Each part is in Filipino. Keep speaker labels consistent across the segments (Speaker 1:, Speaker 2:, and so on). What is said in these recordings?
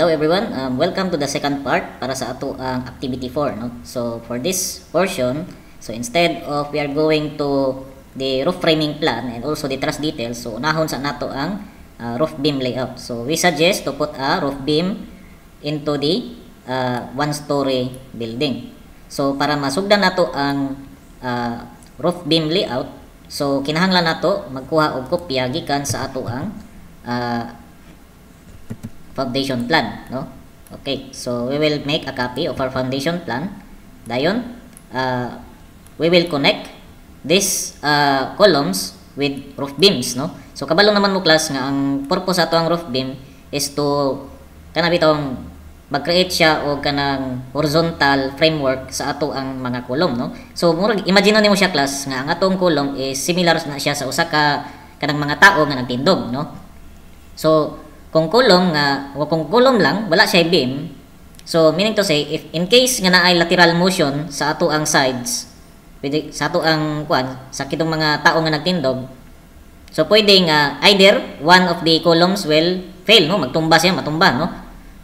Speaker 1: Hello everyone, welcome to the second part para sa ato ang activity 4, no? So for this portion, so instead of we are going to the roof framing plan and also the truss details, so unahon sa nato ang roof beam layout. So we suggest to put a roof beam into the one-story building. So para masugdan nato ang roof beam layout, so kinahanglan nato magkuha og kopya gikan sa ato ang foundation plan, no? Okay, so we will make a copy of our foundation plan. Dayon, we will connect these columns with roof beams, no? So kabalo naman mo class nga ang purpose ato ang roof beam is to kanabitong mag-create siya og kanang horizontal framework sa ato ang mga column, no? So murag imagine nimo siya class nga ang atong column is similar na siya sa usa ka kanang mga tao nga nagtindog, no? So kung column nga o kung column lang wala siya beam, so meaning to say if in case nga naay lateral motion sa ato ang sides pwede sa ato ang kuan sa kitong mga tao nga nagtindog, so pwede nga either one of the columns will fail, no? Magtumba siya, matumba, no?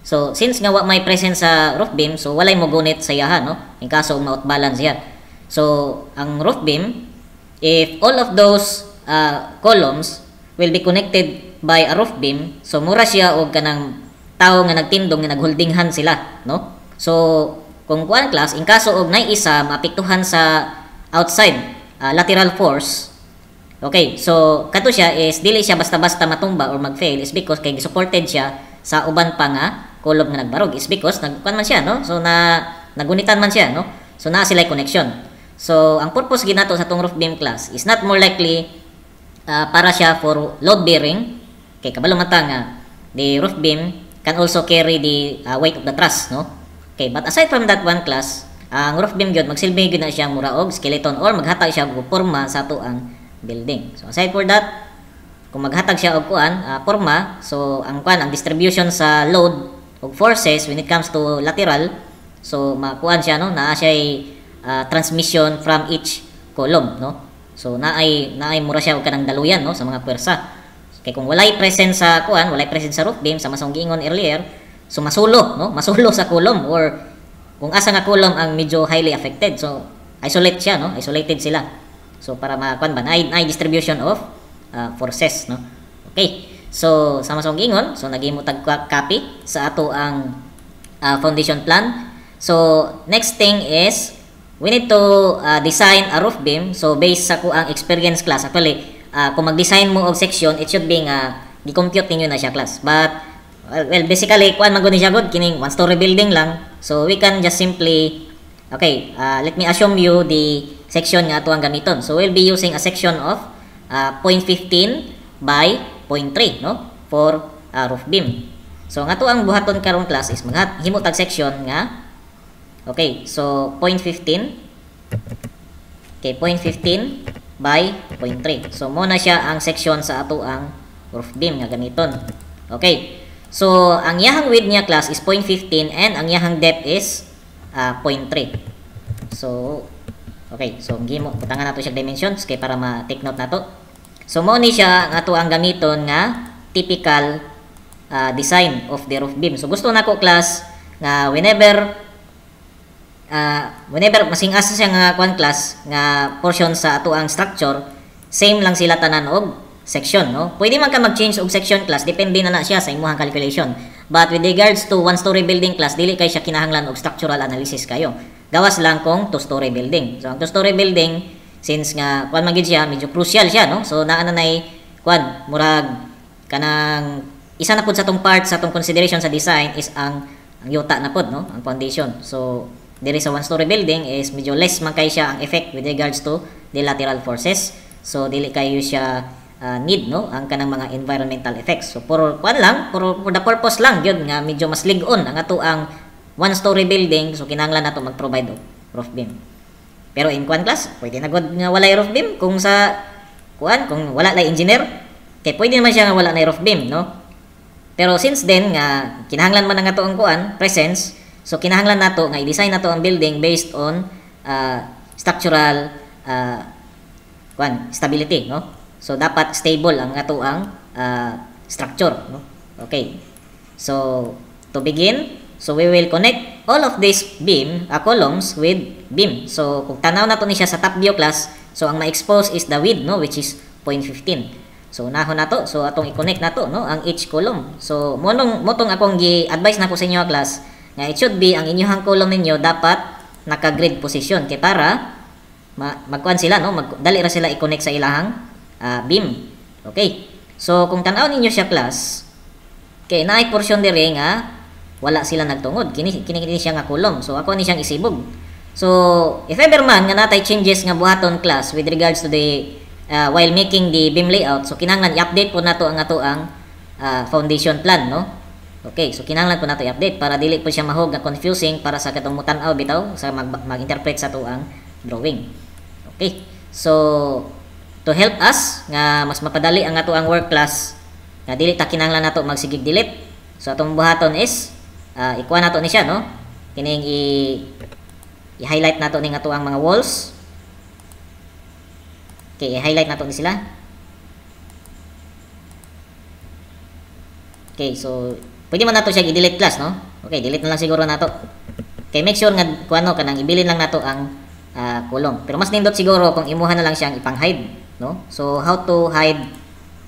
Speaker 1: So since nga wa may presence sa roof beam, so walay mo gunit sa iyaha, no? In kaso ma-out balance siya. So ang roof beam, if all of those columns will be connected by a roof beam, so mura siya og kanang tao nga nagtindog nga nagholding hand sila, no? So kung kuan class in kaso og nay isa maapektuhan sa outside lateral force, okay, so kato siya is dili siya basta-basta matumba or mag-fail is because kay supported siya sa uban pa nga column nga nagbarog, is because nagkuan man siya, no? So nagunitan man siya, no? So naa sila connection. So ang purpose ginato sa tong roof beam class is not more likely para siya for load bearing. Okay, kabalo mata nga the roof beam can also carry the weight of the truss, no? Okay, but aside from that one class, ang roof beam gyud magsilbi gyud na siya mura og skeleton or maghatag siya og porma sa ato ang building. So aside for that, kung maghatag siya og kuan porma, so ang kuan ang distribution sa load og forces when it comes to lateral, so makuan siya, no? Naa siya transmission from each column, no? So naay mura siya og kanang daluyan, no, sa mga pwersa. Kay kung walay presence sa kuan, walay presence sa roof beam sa masong giingon earlier, so masulo, no? Masulo sa column or kung asa nga column ang medyo highly affected, so isolate siya, no? Isolated sila. So para makuan ba na distribution of forces, no? Okay. So sa masong giingon, so naghimo tag copy sa ato ang foundation plan. So next thing is we need to design a roof beam. So based sa kuang experience class, actually kung mag-design mo og section, it should be nga gi-compute ninyo na siya class. But well basically kuan man gud ni siya gud kining one story building lang. So we can just simply let me assume you the section nga ato ang gamiton. So we'll be using a section of 0.15 by 0.3, no, for roof beam. So nga ato ang buhaton karon class is maghimo tag section nga okay, so 0.15 okay, 0.15 by 0.3. So mo na siya ang section sa ato ang roof beam nga gamiton. Okay. So ang iyahang width niya class is 0.15 and ang iyahang depth is 0.3. So okay, so gimo butangan nato siya dimensions kay para ma-take note nato. So mo ni siya ang ato ang gamiton nga typical design of the roof beam. So gusto nako class nga whenever masing asa siya nga kuan class nga portion sa ato ang structure, same lang sila tanan og section, no? Pwede man ka mag-change og section class, depende na siya sa imong calculation. But with regards to one story building class, dili kay siya kinahanglan og structural analysis kayo. Gawas lang kung two story building. So ang two story building since nga kuan man gid siya, medyo crucial siya, no? So naa na nay kuan murag kanang isa na pud sa tong part sa tong consideration sa design is ang yuta na pud, no? Ang foundation. So diri sa one story building is medyo less man kay siya ang effect with regards to the lateral forces. So dili kayo siya need, no, ang kanang mga environmental effects. So for kuan lang, for the purpose lang gyud nga medyo mas lig-on ang ato ang one story building, so kinahanglan nato mag-provide og roof beam. Pero in kuan class, pwede na gud nga walay roof beam kung sa kuan, kung wala lay engineer, kay pwede naman siya nga wala na roof beam, no? Pero since then nga kinahanglan man ang ato ang kuan presence, so kinahanglan nato nga i-design nato ang building based on structural stability, no? So dapat stable ang ato ang structure, no? Okay. So to begin, so we will connect all of these columns with beam. So kung tanaw na to ni siya sa top view class, so ang ma-expose is the width, no, which is 0.15. So nahon na to, so atong i-connect na to, no, ang each column. So motong akong gi-advise na ko sa inyo class nga it should be ang inyong column ninyo dapat naka-grid position kay para magkuan sila, no, dali ra sila i-connect sa ilahang beam. Okay, so kung tanaw ninyo siya class, kay naay portion dire nga wala sila nagtungod, kini siya nga column, so ako ni siyang isibog. So if ever man nga natay changes nga buhaton class with regards to the while making the beam layout, so kinahanglan i-update po nato ang ato ang foundation plan, no. Okay, so kinahanglan po nato i-update para dili po siya mahog nga confusing para sa katong mutan-aw bitaw sa mag-interpret sa ato ang drawing. Okay, so to help us nga mas mapadali ang ato ang work class nga dili ta kinahanglan nato magsigig delete, so atong buhaton is ikuha nato ni siya, no, kining i-highlight nato ning ato ang mga walls. Okay, i-highlight nato ni sila. Okay, so pwede man nato siya i-delete class, no. Okay, delete na lang siguro nato. Okay, make sure nga kuano kanang ibilin lang nato ang column. Pero mas nindot siguro kung imuha na lang siyang ipang-hide, no. So how to hide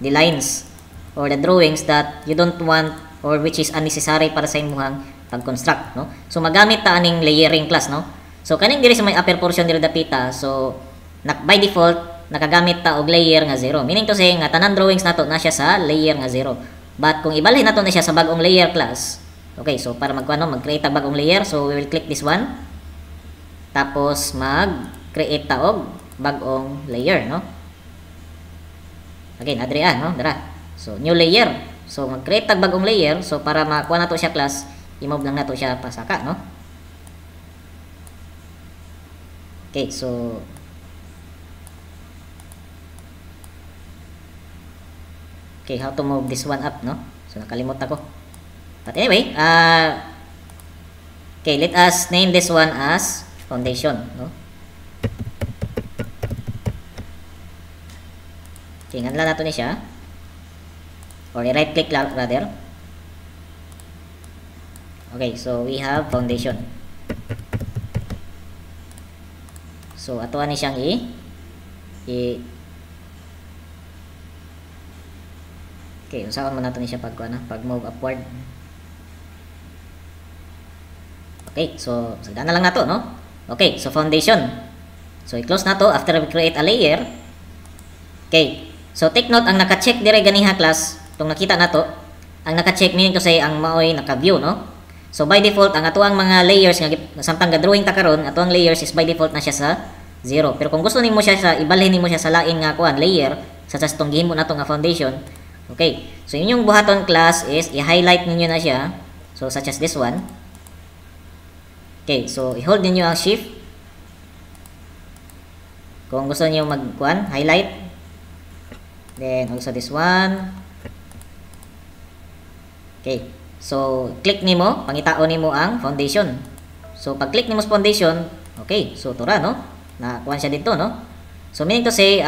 Speaker 1: the lines or the drawings that you don't want or which is unnecessary para sa imuhang pag-construct, no. So magamit ta aning layering class, no. So kaning diri sa may upper portion diri dapita, so by default nakagamit ta og layer nga 0. Meaning to say nga tanan drawings nato na siya sa layer nga 0. But kung ibalhin nato na siya sa bagong layer class, okay, so para mag-create ta bagong layer, so we will click this one. Tapos mag-create ta og bagong layer, no. Okay, nadri no, dara. So new layer. So mag-create tag bagong layer, so para makuha nato siya class, i-move lang nato siya pasaka, no. Okay, so okay, how to move this one up, no. So nakalimot ako. But anyway, okay, let us name this one as foundation, no. Okay, nganlan nato ni siya. Or right click rather. Okay, so we have foundation. So ato ni siyang okay, usahaon mo nato ni siya pag move upward. Okay, so sagana lang nato, no. Okay, so foundation. So i-close nato after we create a layer. Okay, so take note ang naka-check dire ganiha class. Itong nakita nato, ang naka-check meaning to say ang maoy naka-view, no. So by default ang ato ang mga layers nga samtang ga-drawing ta karon, ato ang layers is by default na siya sa 0. Pero kung gusto nimo siya ibalhin nimo siya sa lain nga kuan layer, sa tong gihimo nato nga foundation. Okay, so inyong buhaton class is i-highlight ninyo na siya. So such as this one. Okay, so i-hold ninyo ang shift. Kung gusto niyo mag-kuan, highlight. Then also this one. Okay, so click nimo, pangitaon nimo ang foundation. So pag click nimo sa foundation, okay, so tura, no, na kuan siya dito, no. So meaning to say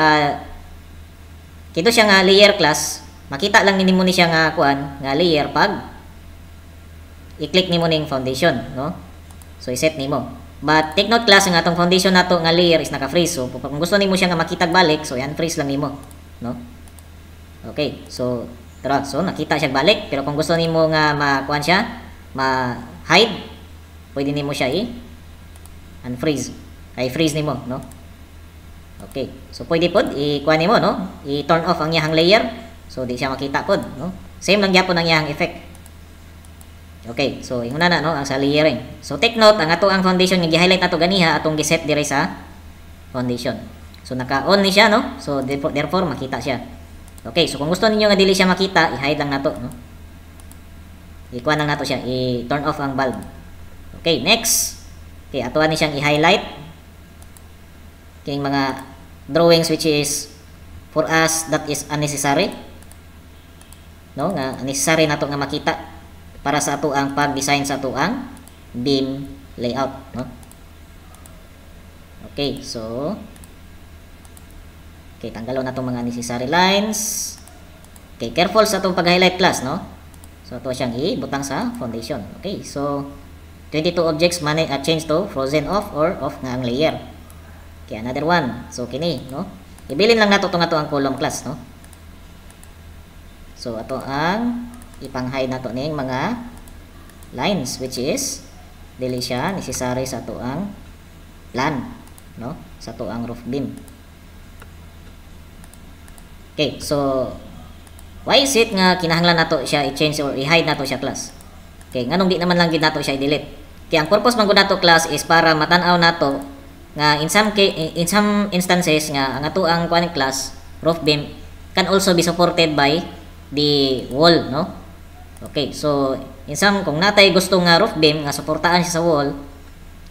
Speaker 1: kito siya nga layer class, makita lang nimo ni siya nga kuan nga layer pag i-click nimo ning foundation, no. So i-set nimo. But take note class nga atong foundation nato nga layer is naka-freeze. So kung gusto nimo siya nga makita balik, so yan freeze lang nimo, no. Okay, so tara, so nakita siya balik, pero kung gusto nimo nga makuan siya, ma-hide, pwede nimo siya unfreeze. Ay freeze nimo, no. Okay, so pwede pod i-kuan nimo, no, i-turn off ang iyang layer, so di siya makita pod, no. Same lang gyapon ang iyang effect. Okay, so inguna na, no, ang sa layering. So take note ang ato ang foundation nga gi-highlight nato ganiha atong gi-set dire sa foundation. So naka-on ni siya, no. So therefore makita siya. Okay, so kung gusto niyo nga dili siya makita, i-hide lang nato, no. I-kuan lang nato siya, i-turn off ang bulb. Okay, next. Okay, atuan ni siyang i-highlight. Kining mga drawings which is for us that is unnecessary. No, nga unnecessary nato nga makita para sa ato ang pag-design sa ato ang beam layout, no. Okay, so okay, tanggalon na itong mga necessary lines. Okay, careful sa itong pag-highlight class, no. So ato siyang ibutang sa foundation. Okay, so 22 objects change to frozen off or off nga ang layer. Okay, another one. So kini, no? Ibilin lang nato tong ato ang column class, no? So ato ang ipang-hide nato ning mga lines, which is dili siya necessary sa ato ang plan, no? Sa ato ang roof beam. Okay, so why is it nga kinahanglan nato siya i-change or i-hide nato siya class? Okay, nganong di naman lang gid nato siya i-delete? Okay, ang purpose man gud nato class is para matan-aw nato nga in some instances nga ang ato ang kuan class roof beam can also be supported by the wall, no? Okay, so in some kung natay gusto nga roof beam nga suportaan siya sa wall,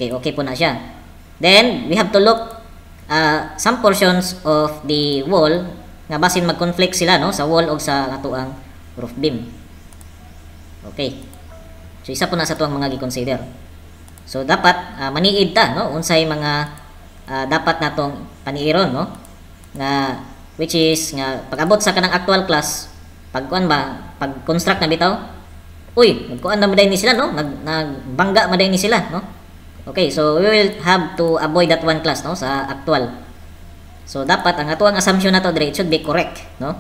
Speaker 1: okay po na siya. Then we have to look some portions of the wall nga basin mag-conflict sila, no, sa wall o sa ato ang roof beam. Okay. So isa po na sa tuang mga gi-consider. So dapat maniid ta, no, unsay mga dapat natong paniiron, no, nga which is nga pag-abot sa kanang actual class, pag construct na bitaw, nagkuan na maday ni sila, no, nagbangga maday ni sila, no. Okay, so we will have to avoid that one class, no, sa actual. So dapat ang ato ang assumption nato dire, it should be correct, no?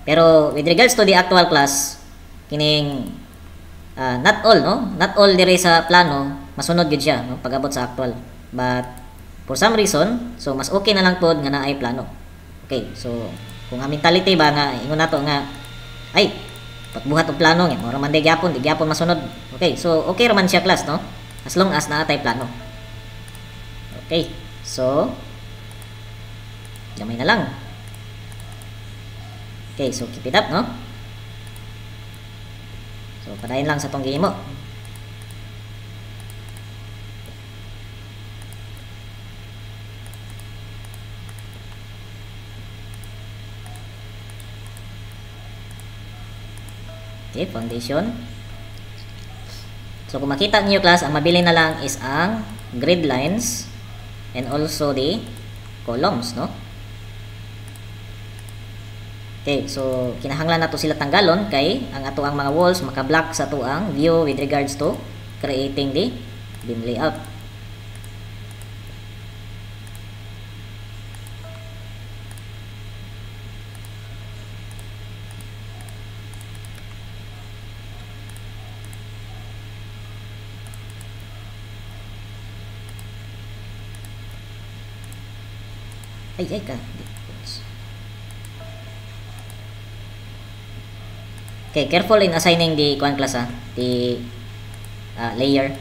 Speaker 1: Pero with regards to the actual class, kining not all, no? Not all dire sa plano masunod gid siya, no, pag-abot sa actual. But for some reason, so mas okay na lang pod nga naay plano. Okay, so kung ang mentality ba nga ingon nato nga ay pagbuhat og plano nga mura man di gyapon masunod. Okay, so okay ra man siya class, no? As long as naatay plano. Okay, so gamay na lang. Okay, so keep it up, no? So padayon lang sa tong gihimo. Okay, foundation. So kung makita niyo class, ang mabili na lang is ang grid lines and also the columns, no? Okay, so kinahanglan nato sila tanggalon kay ang ato ang mga walls maka-block sa ato ang view with regards to creating the beam layout. Ay ka. Okay, careful in assigning the kuan class, the layer.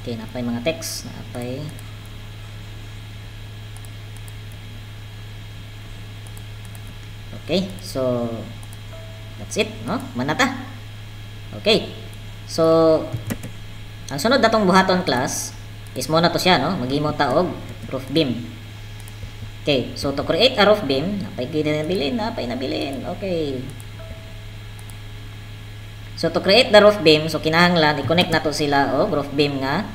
Speaker 1: Okay, napay mga text, napay okay, so that's it, no? Manata. Okay. So ang sunod natong buhaton class is mo na to siya, no? Maghimo ta og roof beam. Okay, so to create a roof beam, napay nabilin. Okay. So to create the roof beam, so kinahanglan i-connect nato sila og roof beam nga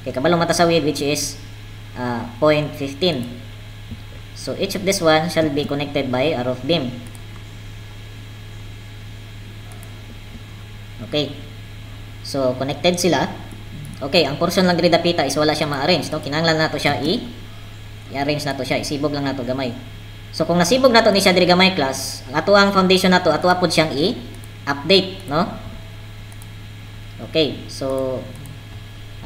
Speaker 1: kay kabalong matasawid, which is point 15. So each of this one shall be connected by a roof beam. Okay. So connected sila. Okay, ang portion lang diri dapita is wala siya ma-arrange, no? Kinahanglan nato siya i-arrange nato siya, isibog lang nato gamay. So kung nasibog nato ni siya diri gamay class, ang ato ang foundation nato ato apod siyang i-update, no? Okay, so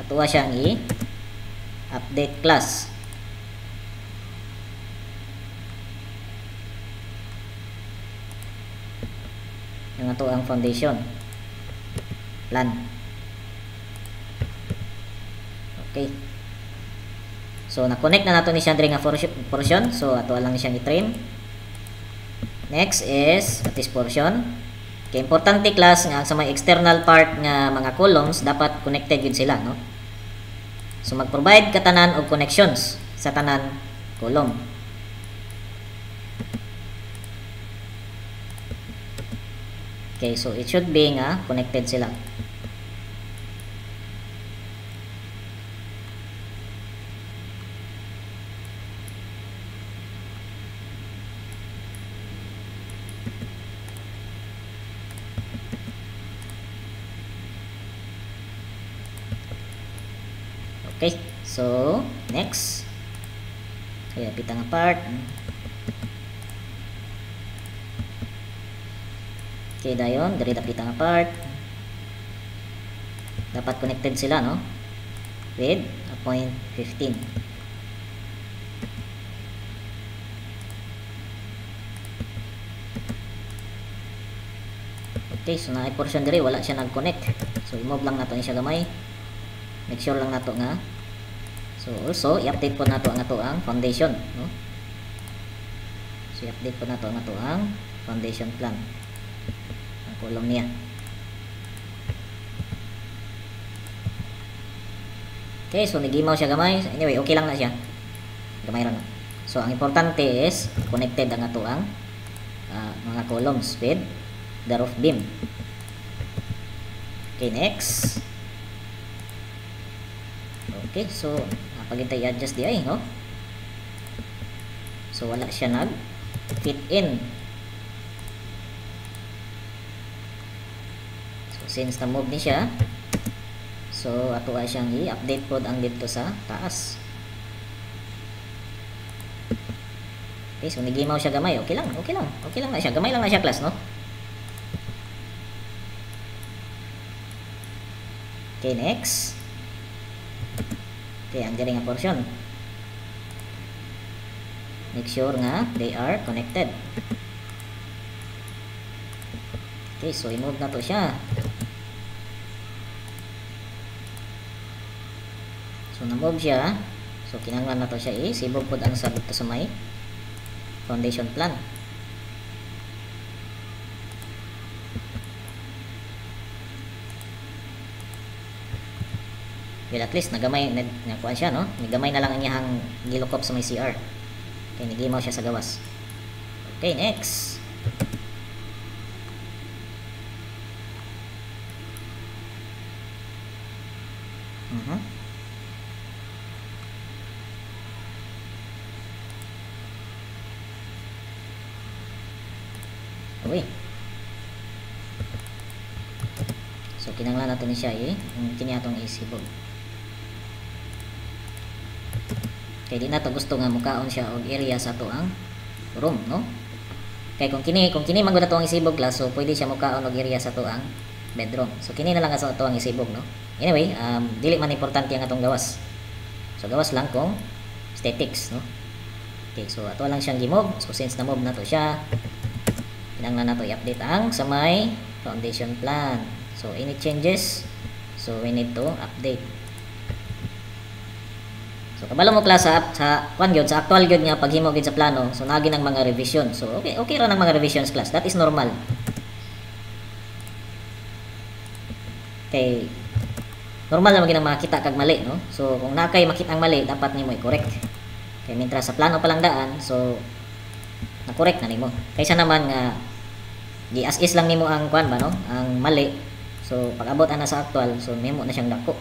Speaker 1: ato siyang i-update class. Ang ato ang foundation plan. Okay. So na-connect na nato ni siya diri nga portion. So ato lang siyang i-trim. Next is this portion. Okay, importante class nga sa mga external part nga mga columns dapat connected yun sila, no? So mag-provide ka tanan og connections sa tanan column. Okay, so it should be nga connected sila. Okay, so next, kaya pitang apart. Okay, dayon diri pitang apart. Dapat connected sila, no, with a point 15. Okay, so na portion diri wala siya nag-connect, so i-move lang nato ni siya gamay. Make sure lang nato nga. So also i-update po nato ang ato ang foundation, no? So i-update po nato ang ato ang foundation plan, ang column niya. Okay, so nagimaw siya gamay. Anyway, okay lang na siya, gamay ra na. So ang importante is connected ang ato ang mga columns with the roof beam. Okay, next. Okay, so napagintay i-adjust di ay, no? So wala siya nag fit in. So since na-move ni siya, so ato ay siyang i-update pod ang dito sa taas. Okay, so nagimaw siya gamay. Okay lang na siya. Gamay lang na siya, class, no? Okay, next. Okay, ang diri nga portion, make sure nga they are connected. Okay, so i-move na to siya. So na-move siya. So kinahanglan na to siya isibog pod ang sabit to sa may foundation plan. Well, at least nagamay na kuan siya, no? Nagamay na lang ang iyang gilukop sa may CR. Okay, nagimaw siya sa gawas. Okay, next. Okay. So kinahanglan nato ni siya kini atong isibog. Kay di nato gusto nga mukaon siya og area sa ato ang room, no? Kay kung kini man gud ato ang isibog, class, so pwede siya mukaon og area sa ato ang bedroom. So kini na lang sa ato ang isibog, no? Anyway, dili man importante ang atong gawas. So gawas lang kung aesthetics, no? Okay, so ato lang siyang gi-move. So since na-move na to siya, kinahanglan nato i-update ang sa may foundation plan. So any changes, so we need to update. So kabalo mo, class, sa kwan gyud, sa actual gyud nga paghimo gyud sa plano, so nagi nang mga revision. So okay ra nang mga revisions, class. That is normal. Okay, normal na maging makita kag mali, no? So kung nakay makita ang mali, dapat nimo i-correct. Kay mintra sa plano pa lang daan, so na-correct na nimo. Kaysa naman nga di as is lang nimo ang kwan ba, no? Ang mali. So pag abot ana sa actual, so nimo na siyang dako.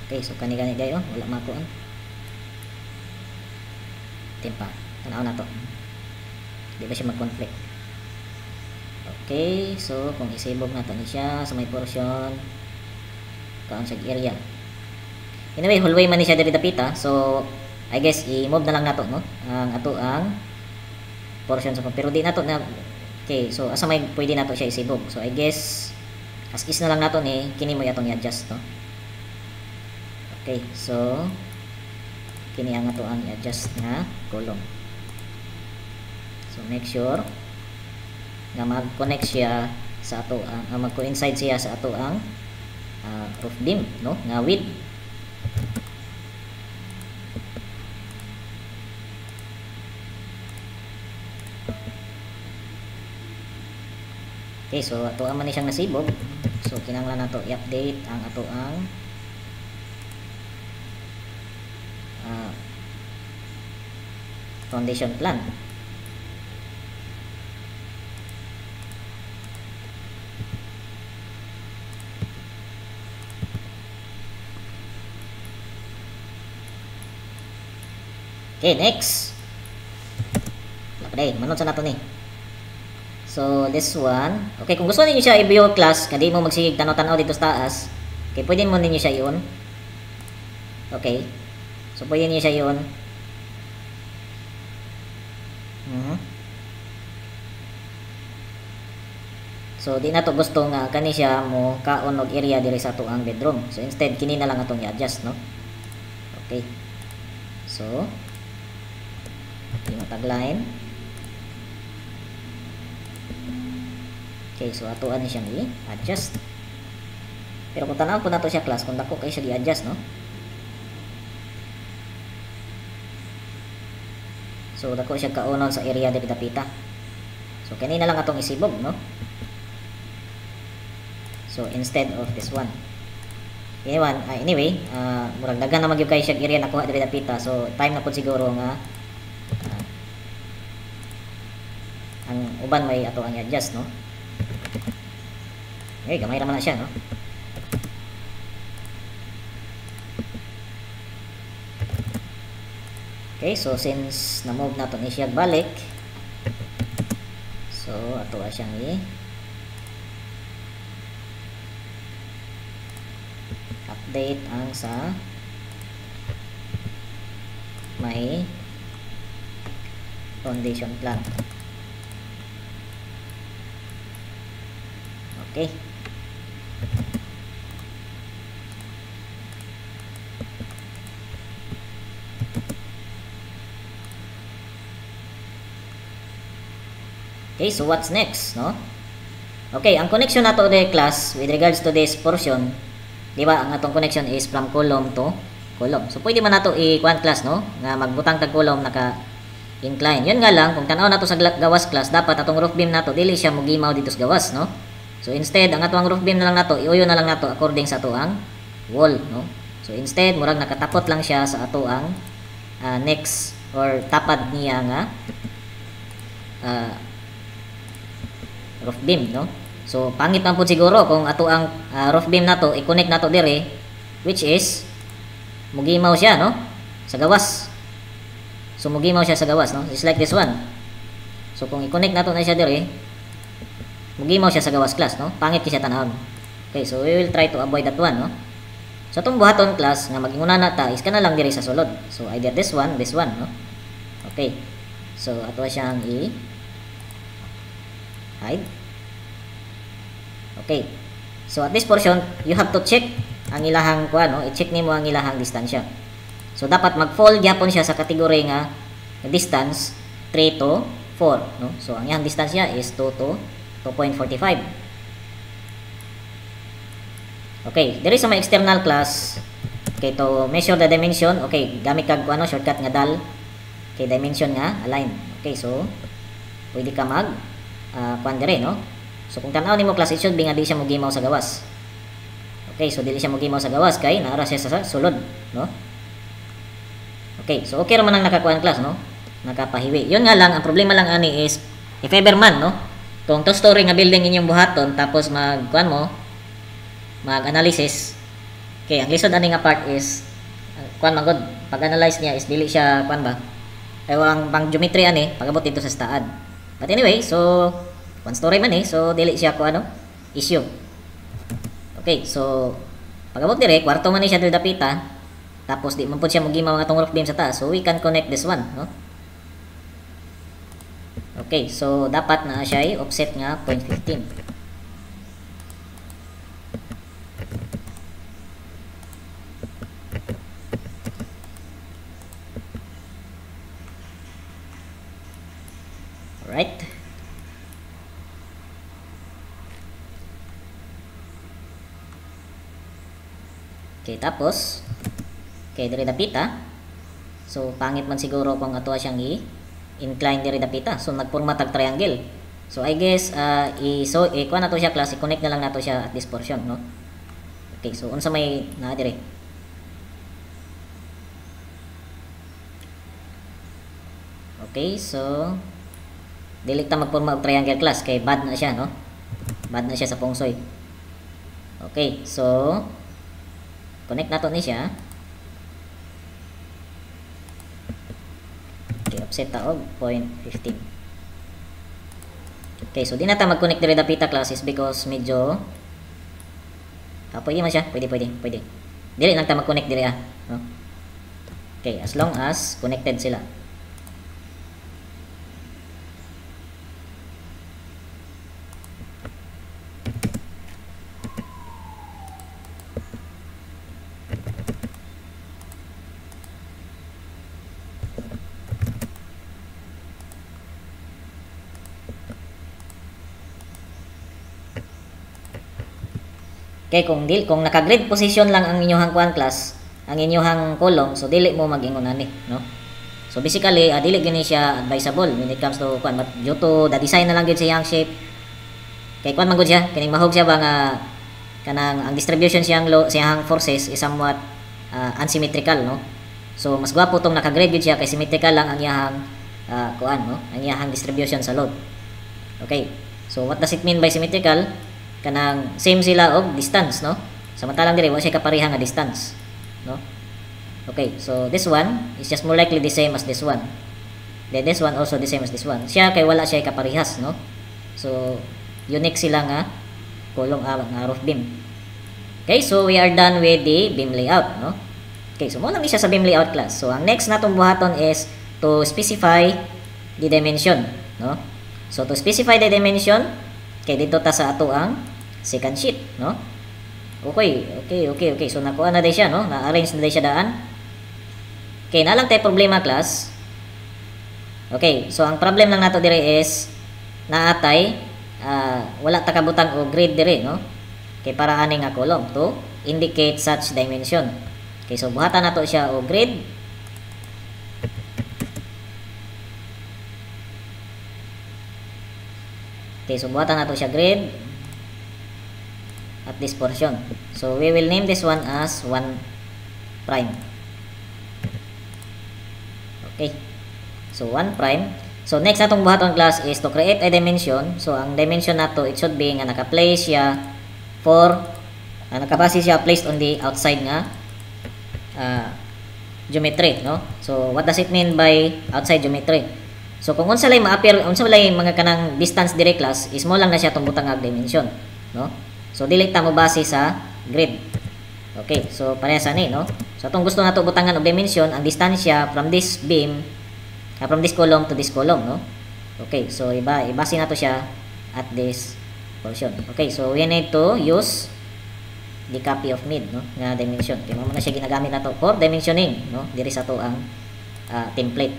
Speaker 1: Okay, so kani-kani gayo, wala makuan. Timpa, tanaw na to. Di ba siya mag-conflict? Okay, so kung isibog na to ni siya sa may portion kaon sa area. Anyway, hallway man ni siya diri dapita, so I guess i-move na lang nato, no? Ang ato ang portion sa pero di nato na. Okay, so asa may pwede nato siya isibog. So I guess as is na lang nato ni kini mo atong i-adjust, no? Okay, so kini ang ato ang i-adjust na column. So make sure nga mag-connect siya sa ato ang mag-coincide siya sa ato ang roof beam, no? Nga width. Okay, so ato man ni siyang nasibog. So kinahanglan nato i-update ang ato ang foundation plan. Okay, next. Lakday, manod sa nato ni. So, this one. Okay, kung gusto niyo siya i-view class, kadi mo magsigig tanaw-tanaw dito sa taas. Okay, pwede mo ninyo siya iyon. Okay. So, pwede niyo siya iyon. So, di na to gusto nga kani siya mo kaon og area diri sa ato ang bedroom. So, instead, kini na lang atong i-adjust, no? Okay. So, tagline. Okay, so atuan ni siyang i-adjust. Pero kung tanaw po na to siya class, kung dako kayo siya i-adjust, no? So, dako siya kaunon sa area diri dapita. So, kanina lang atong isibog, no? So, instead of this one. Anyway, murag daghan na magyud kay siya area nakuha diri dapita. So, time na po siguro nga ang uban may ato ang i-adjust, no? Okay, gamay naman na siya, no? Okay, so since na-move na to ni siya balik, so ato siyang update ang sa may foundation plan. Okay. Okay, so what's next, no? Okay, ang connection nato today class with regards to this portion, di ba, ang atong connection is from column to column. So pwede man nato i-kuan class, no, nga magbutang tag column naka incline. Yun nga lang, kung tanaw nato sa gawas class, dapat atong roof beam nato dili siya mogimaw dito sa gawas, no? So instead, ang atong roof beam na lang nato, iuyo na lang nato according sa atoang wall, no? So instead, murag nakatapot lang siya sa atoang next or tapad niya nga roof beam, no? So pangit man po siguro kung atoang roof beam nato i-connect nato dire, which is mugimaw siya, no? Sa gawas. So mugimaw siya sa gawas, no? Just like this one. So kung i-connect nato na siya dire, mugimaw siya sa gawas class, no? Pangit siya tanawon. Okay, so we will try to avoid that one, no? So itong buhaton class nga maginguna na ta is kana lang diri sa sulod. So either this one, no? Okay. So ato siyang hide. Okay. So at this portion, you have to check ang ilahang kuan, no? I-check nimo ang ilahang distansya. So dapat mag-fall gyapon siya sa kategory nga distance 3 to 4, no? So ang iyang distansya is 2 to 2.45. Okay, there is sa may external class. Okay, to measure the dimension. Okay, gamit kag ano shortcut nga dal. Okay, dimension nga align. Okay, so pwede ka mag kuan dire, no? So kung tanaw nimo class, it should be nga di siya mogimaw sa gawas. Okay, so dili siya mogimaw sa gawas kay naara siya sa sulod, no? Okay, so okay ra man ang nakakuan class, no? Nakapahiwi. Yun nga lang, ang problema lang ani is if ever man, no? Kung 2-story nga building inyong buhaton tapos mag-kuan mo, mag-analysis. Okay, ang lisod ani nga part is kuan magod. Pag-analyze niya is dili siya kuan ba? Ay ang pang geometry ani pagabot dito sa staad. But anyway, so 1 story man so dili siya ko ano issue. Okay, so pagabot dire kwarto man ni siya diri dapita. Tapos di man pud siya mogimaw nga tong roof beam sa taas. So we can connect this one, no? Okay, so dapat na siya ay offset nga 0.15. Alright. Okay, tapos okay, diri dapita. So pangit man siguro kung ato siyang i-incline diri dapita. So nagporma tag triangle. So I guess kuha na to siya class, i-connect na lang nato siya at this portion, no? Okay, so unsa may na dire? Okay, so dili ta magporma og triangle class kay bad na siya, no? Bad na siya sa pungsoy. Okay, so connect nato ni siya. Okay, offset ta og 0.15. Okay, so di na ta mag-connect diri dapita classes because medyo pwede man siya, pwede. Dili lang ta mag-connect diri no? Okay, as long as connected sila. Okay, kung naka-grid position lang ang inyong kuan class, ang inyong column, so dili mo mag-ingon ani, no? So basically, dili gini siya advisable when it comes to kuan, but due to the design na lang gyud siyang shape. Kay kuan man gud siya, kining mahog siya ba nga kanang ang distribution siyang forces is somewhat unsymmetrical, no? So mas gwapo tong naka-grid gyud siya kay symmetrical lang ang iyang kuan, no? Ang iyang distribution sa load. Okay. So what does it mean by symmetrical? Kanang same sila og distance, no? Samantalang diri wa siya kapareha nga distance, no? Okay, so this one is just more likely the same as this one. Then this one also the same as this one. Siya kay wala siya kaparehas, no? So unique sila nga column nga roof beam. Okay, so we are done with the beam layout, no? Okay, so mo lang siya sa beam layout class. So ang next natong buhaton is to specify the dimension, no? So to specify the dimension, kay dito ta sa ato ang second sheet, no? Okay. So nakuha na day siya, no? Na-arrange na day siya daan. Okay, na lang tay problema class. Okay, so ang problem lang nato dire is naatay wala ta kabutang og grid dire, no? Kay para ani nga column to indicate such dimension. Okay, so buhatan nato siya og grid. Okay, so buhatan nato siya grid at this portion. So we will name this one as 1 prime. Okay. So 1 prime. So next natong buhaton class is to create a dimension. So ang dimension nato it should be nga naka-place siya for nakabase siya placed on the outside nga geometry, no? So what does it mean by outside geometry? So kung unsa lay ma-appear, unsa lay mga kanang distance dire class is mo lang na siya tong butang nga dimension, no? So dili ta mo base sa grid. Okay, so parehas ani, no? So atong gusto nato butangan og dimension ang distansya from this beam from this column to this column, no? Okay, so ibase nato siya at this portion. Okay, so we need to use the copy of mid, no, nga dimension. Kaya mo na siya ginagamit nato for dimensioning, no, diri sa to ang template.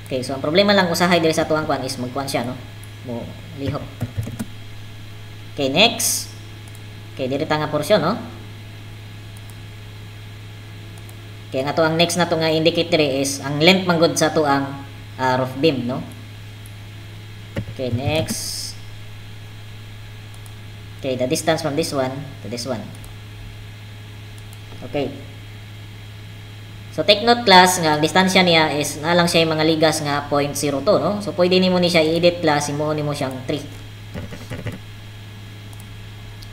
Speaker 1: Okay, so ang problema lang usahay diri sa to ang kuan is magkuan siya, no, mo lihok. Okay, next. Okay, diri ta nga portion, no. Okay, nga to ang next na to nga indicator is ang length man gud sa to ang roof beam, no. Okay, next. Okay, the distance from this one to this one. Okay. So take note class nga ang distansya niya is na lang siya yung mga ligas nga 0.02, no. So pwede nimo ni siya i-edit class, imo nimo siyang 3.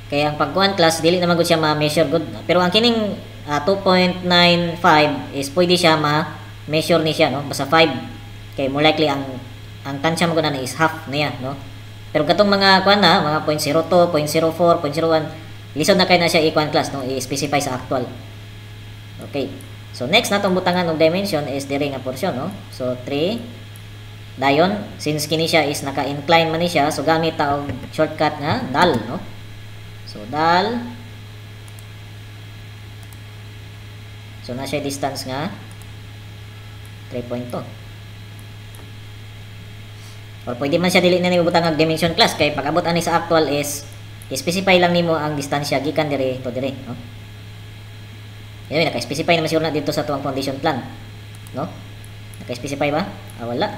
Speaker 1: Kaya ang pagkuhan class dili naman gud siya ma-measure good, pero ang kining 2.95 is pwede siya ma-measure ni siya, no, basta 5. Kay more likely ang tansya mo na is half niya, no. Pero katong mga kuan na mga 0.02, 0.04, 0.01 lisod na kay na siya i-kuan class, no, i-specify sa actual. Okay, so next natong butangan og dimension is diri nga portion, no. So 3 dayon since kini siya is naka-incline man ni siya, so gamit ta og shortcut nga dal, no. So dal, so na siya distance nga 3.2. Or pwede man siya dili na nimo butang ang dimension class kay pag abot ani sa actual is i-specify lang nimo ang distansya gikan dire to dire, no. Yan, naka-specify naman siguro na dito sa tuwang foundation plan, no. Naka-specify ba? Wala.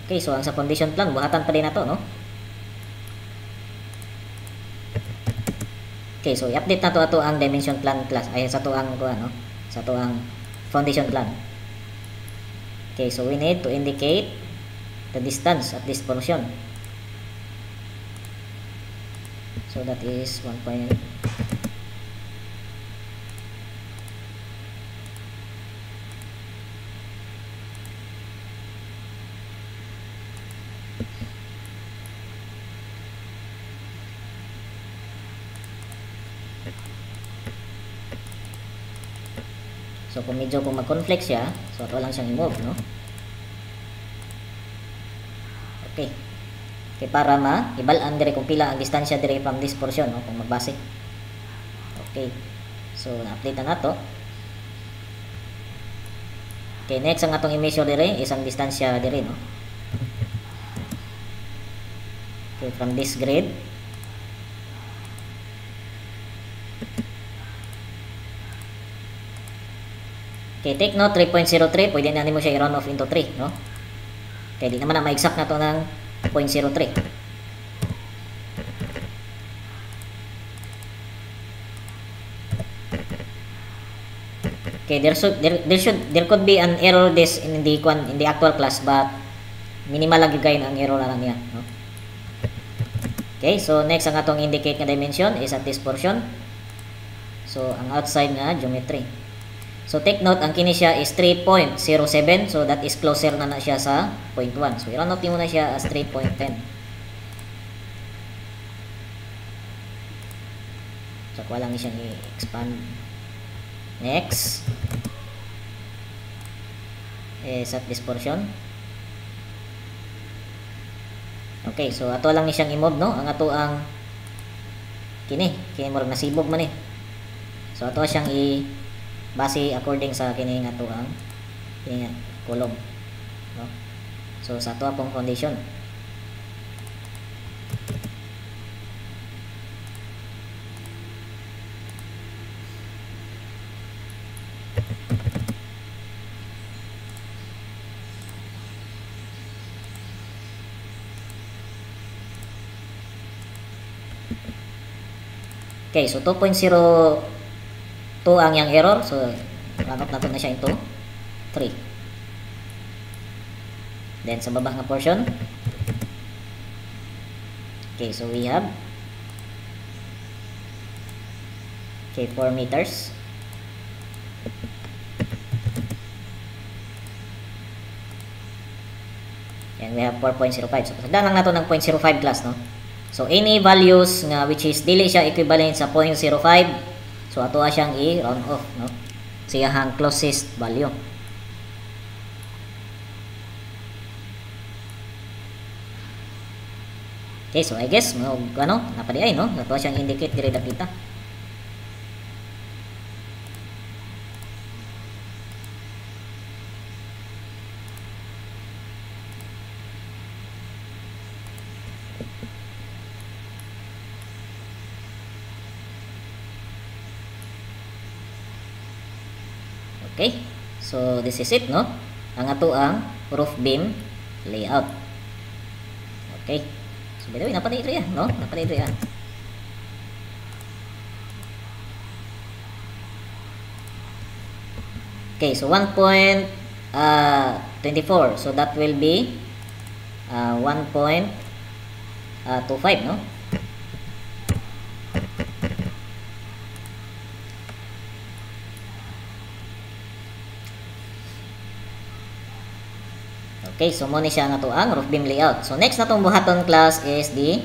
Speaker 1: Okay, so ang sa foundation plan buhatan pa din nato, no. Okay, so i-update na to ato ang dimension plan class ay sa to ang no, sa to ang foundation plan. Okay, so we need to indicate the distance at this portion. So that is 1 point. So kung medyo kung mag-conflict siya, so ato lang siyang i-move, no? Okay. Okay, para ma-ibalaan dire kung pila ang distansya dire from this portion, no? Kung magbase. Okay. So na-update na nato. Okay, next ang atong i-measure dire is ang distansya dire, no? Okay, from this grid. Okay, take note 3.03, pwede na nimo siya i-round off into 3, no? Okay, di naman na ma-exact na to ng 0.03. Okay, there could be an error this in the actual class, but minimal lang gyud ang error na lang niya, no? Okay, so next ang atong indicate nga dimension is at this portion. So ang outside nga geometry. So take note, ang kini siya is 3.07, so that is closer na siya sa 0.1. So i-round off mo na siya as 3.10. So kuha lang ni siya i-expand. Next is at this portion. Okay, so ato lang ni siyang i-move, no? Ang ato ang kini murag nasibog man eh. So ato siyang base according sa kini nga to ang kini column, no? So sa ato pong foundation. Okay, so 2.02 ang yang error. So ranot natin na siya into 3. Then sa baba nga portion. Okay, so we have 4 meters. And we have 4.05. So sagdan lang nato ng 0.05 class, no? So any values nga which is dili siya equivalent sa 0.05, so ato siyang i-round off, no? Siyahang closest value. Okay, so I guess napadi ay, no? Ato siyang indicate diri dakita. Okay, so this is it, no? Ang ato ang roof beam layout. Okay, so by the way, napanay ito yan, no? Napanay ito yan. Okay, so 1.24, so that will be 1.25, no? Okay, so mo ni siya nga to ang roof beam layout. So next na tong buhaton class is the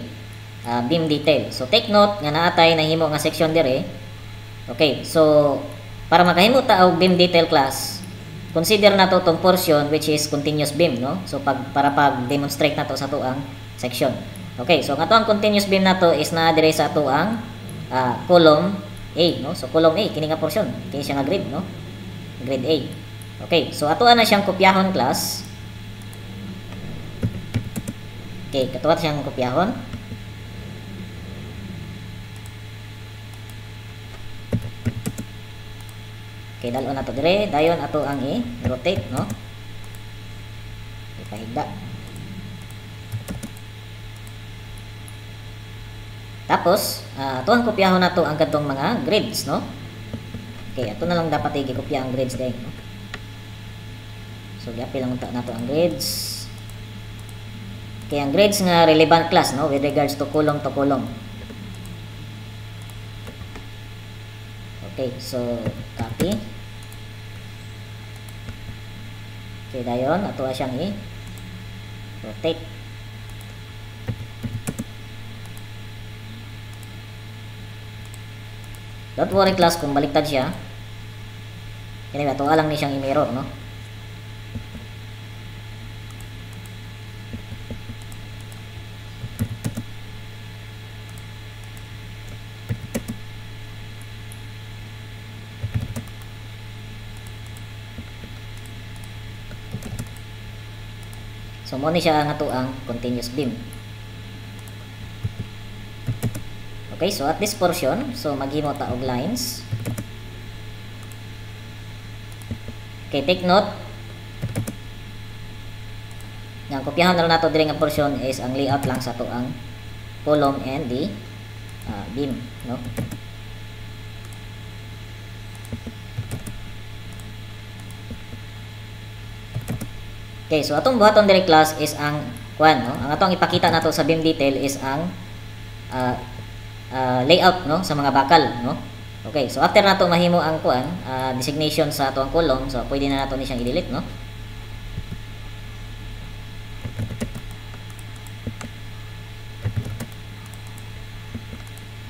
Speaker 1: beam detail. So take note nga naatay nahimo nga section dire. Okay, so para makahimo ta og beam detail class, consider nato tong portion which is continuous beam, no? So para pag-demonstrate nato sa to ang section. Okay, so nga to ang continuous beam nato is naa dire sa to ang column A, no? So column A kini nga portion, kini siya nga grid, no? Grid A. Okay, so ato na siyang kopyahon class. Okay, katuwa siyang kopyahon. Okay, dalo na to dire, dayon ato ang i-rotate, no? Ipahigda. Tapos, ato ang kopyahon nato ang kadtong mga grids, no? Okay, ato na lang dapat i-kopya ang grids din, no? So gi-apply lang nato ang grades. Okay, ang grades nga relevant class, no, with regards to column to column. Okay, so copy. Okay, dayon ato siyang i-rotate. Don't worry class kung baliktad siya. Kaya ato lang ni siyang i-mirror, no. So mo ni siya nga to ang continuous beam. Okay, so at this portion, so maghimo ta og lines. Okay, take note. Yang kopyahan na nato diri nga portion is ang layout lang sa to ang column and the beam, no? Okay, so atong buhaton diri class is ang kuan, no? Ang atong ipakita nato sa beam detail is ang layout, no, sa mga bakal, no. Okay, so after nato mahimo ang kuan designation sa ato ang column, so pwede na nato ni siyang i-delete, no.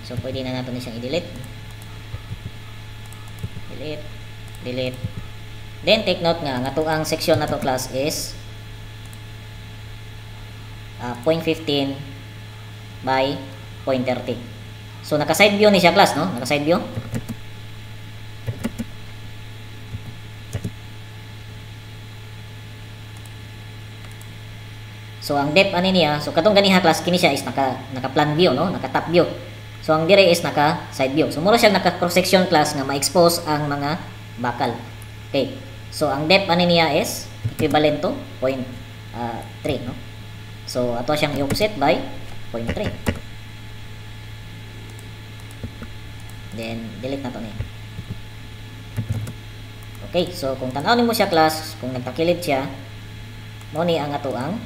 Speaker 1: So pwede na nato ni siyang i-delete. Delete. Then take note nga ato ang section nato class is 0.15 by 0.30. So naka side view ni siya class, no? Naka side view. So ang depth ani niya, so katong ganiha class kini siya is naka plan view, no? Naka top view. So ang dire is naka side view. So mura siya naka cross section class nga ma-expose ang mga bakal. Okay. So ang depth ani niya is equivalent to 0.3, no? So ato siyang i-offset by 0.3. Then delete na to ni. Okay, so kung tan-aw nimo siya class, kung nagtakilid siya, mo ni ang ato ang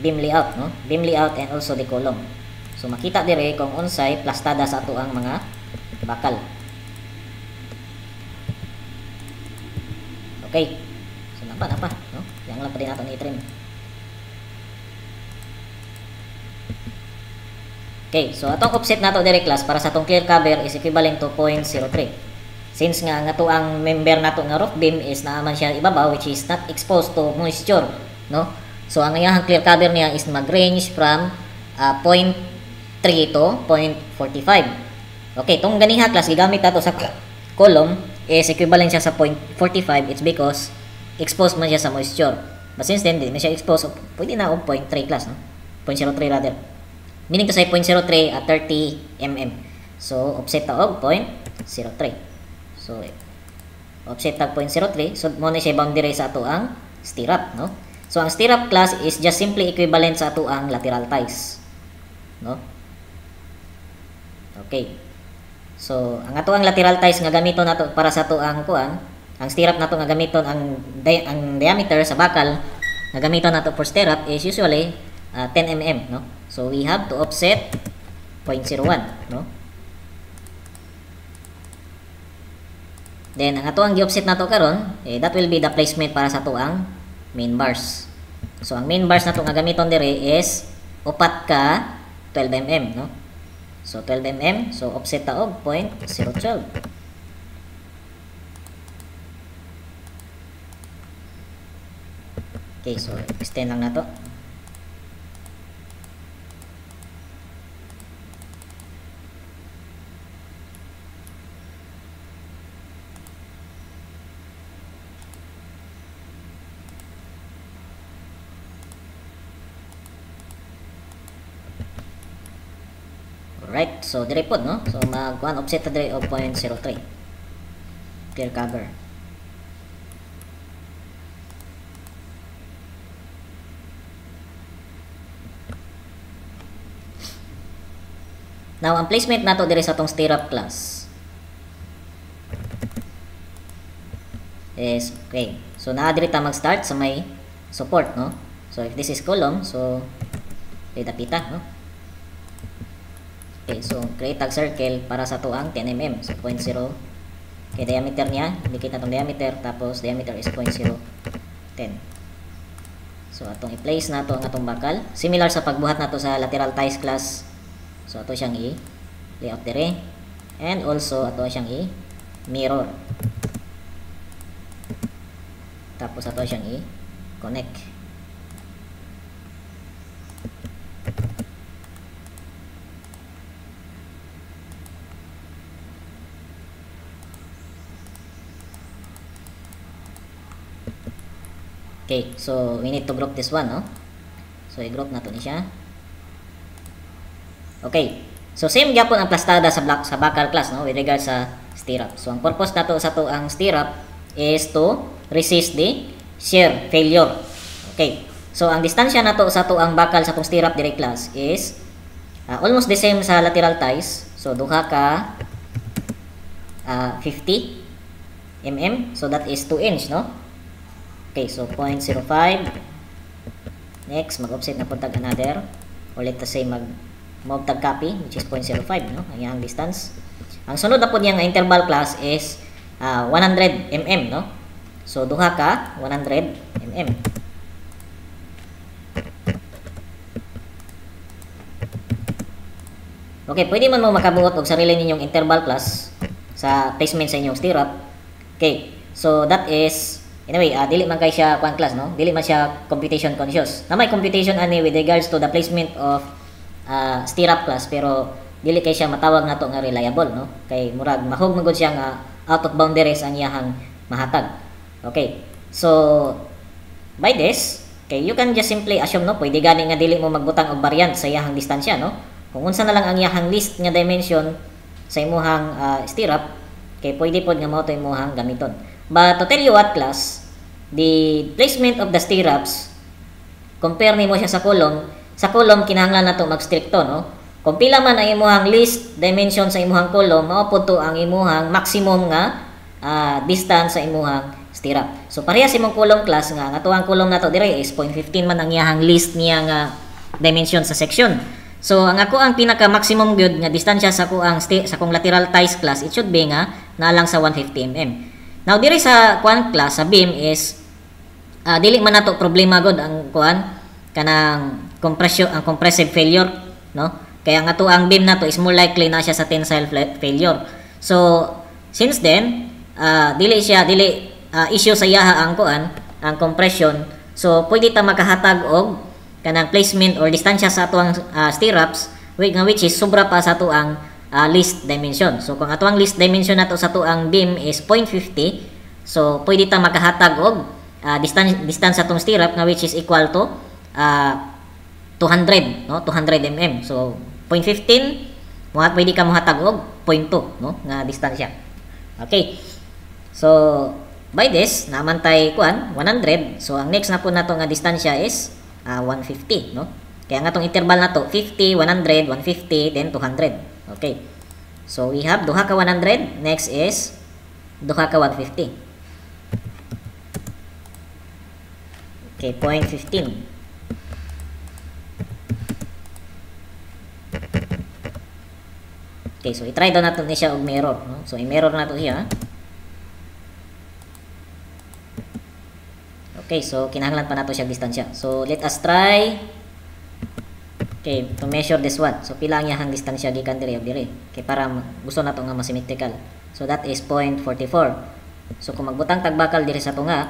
Speaker 1: beam layout, no? Beam layout and also the column. So makita dire kung unsay plastada sa ato ang mga bakal. Okay. So napa, no? Yang lang pa din nato ni trim. Okay, so atong offset nato dire class para sa atong clear cover is equivalent to 0.03. Since nga to ang member nato nga roof beam is naaman siya ibabaw which is not exposed to moisture, no? So ang iyang clear cover niya is mag-range from 0.3 to 0.45. Okay, tong ganiha class gigamit nato sa column is equivalent siya sa 0.45. It's because exposed man siya sa moisture. But since then di na siya exposed, so pwede na og 0.3 class, no? 0.03 rather. Meaning to say 0.03 at 30 mm. So offset ta og 0.03. So offset tag 0.03. So mo na siya boundary sa ato ang stirrup, no? So ang stirrup class is just simply equivalent sa ato ang lateral ties, no? Okay. So ang ato ang lateral ties nga gamiton nato para sa ato ang kuan, ang stirrup nato nga gamiton ang diameter sa bakal nga gamiton nato for stirrup is usually 10 mm, no? So we have to offset 0.01, no? Then ang ato ang gi-offset nato karon, that will be the placement para sa ato ang main bars. So ang main bars nato nga gamiton dire is upat ka 12 mm, no? So 12 mm, so offset ta og 0.012. Okay, so extend lang nato. Alright, so dire pod, no? So mag-1 offset ta dire og 0.03. Clear cover. Now, ang placement nato dire sa tong stirrup class is okay. So naa diri ta mag-start sa may support, no? So if this is column, so pita-pita, no? Okay, so create tag circle para sa tuang 10 mm. So 0.0. Okay, diameter niya, indicate na tong diameter, tapos diameter is 0.010. So atong i-place na to ang atong bakal. Similar sa pagbuhat na to sa lateral ties class. So ato siyang i-layout dire. And also ato siyang i-mirror. Tapos ato siyang i-connect. Okay, so we need to group this one, no? So i-group na to ni siya. Okay. So same gyapon ang plastada sa bakal class, no, with regards sa stirrup. So ang purpose nato sa to ang stirrup is to resist the shear failure. Okay. So ang distansya nato sa to ang bakal sa tong stirrup direct class is almost the same sa lateral ties. So duha ka 50 mm. So that is 2 inch, no? Okay, so 0.05. Next, mag-offset na po tag another. Or let us say mag-move tag copy, which is 0.05, no? Ang iyang distance. Ang sunod na po niya nga interval class is 100 mm, no? So duha ka 100 mm. Okay, pwede man mo makabuot og sarili ninyong interval class sa placement sa inyong stirrup. Okay, so that is anyway, dili man kay siya kuan class, no? Dili man siya computation conscious. Na may computation ani with regards to the placement of stirrup class, pero dili kay siya matawag nato nga reliable, no? Kay murag mahog man gud siya nga out of boundaries ang iyahang mahatag. Okay. So by this, okay, you can just simply assume, no, pwede gani nga dili mo magbutang og variant sa iyahang distansya, no? Kung unsa na lang ang iyahang least nga dimension sa imuhang stirrup, kay pwede pod nga mao to imuhang gamiton. But to tell you what class, the placement of the stirrups, compare nimo siya sa column kinahanglan nato mag-stricto, no? Kung pila man ang imuhang least dimension sa imuhang column, mao pod to ang imuhang maximum nga distance sa imuhang stirrup. So pareha sa imong column class nga ato ang column nato dire is 0.15 man ang iyahang least niya nga dimension sa section. So ang ako ang pinaka maximum gyud nga distansya sa kong lateral ties class, it should be nga naalang sa 150 mm. Now diri sa kuan class sa beam is dili man nato problema gud ang kuan kanang compressive failure, no? Kaya nga to ang beam nato is more likely na siya sa tensile failure. So since then dili issue sa yaha ang kuan ang compression. So pwede ta makahatag og kanang placement or distansya sa atuang stirrups which is sobra pa sa atuang least dimension. So kung atuang least dimension nato sa atuang beam is 0.50, so pwede ta makahatag og distance sa atong stirrup nga which is equal to 200, no? 200 mm. So 0.15 pwede ka mohatag og 0.2, no, nga distansya. Okay. So by this naman tay kuan 100. So ang next na po nato nga distansya is 150, no? Kaya nga tong interval na to 50, 100, 150, then 200. Okay. So we have duha ka 100, next is duha ka 150. Okay, 0.15. Okay, so i-try daw nato ni siya og mirror, no? So i-mirror nato siya. Okay, so kinahanglan pa nato siya distansya. So let us try to measure this one. So pila ang iyang distansya gikan diri og diri. Okay, para gusto nato nga ma-symmetrical. So that is 0.44. So kung magbutang tagbakal diri sa tunga,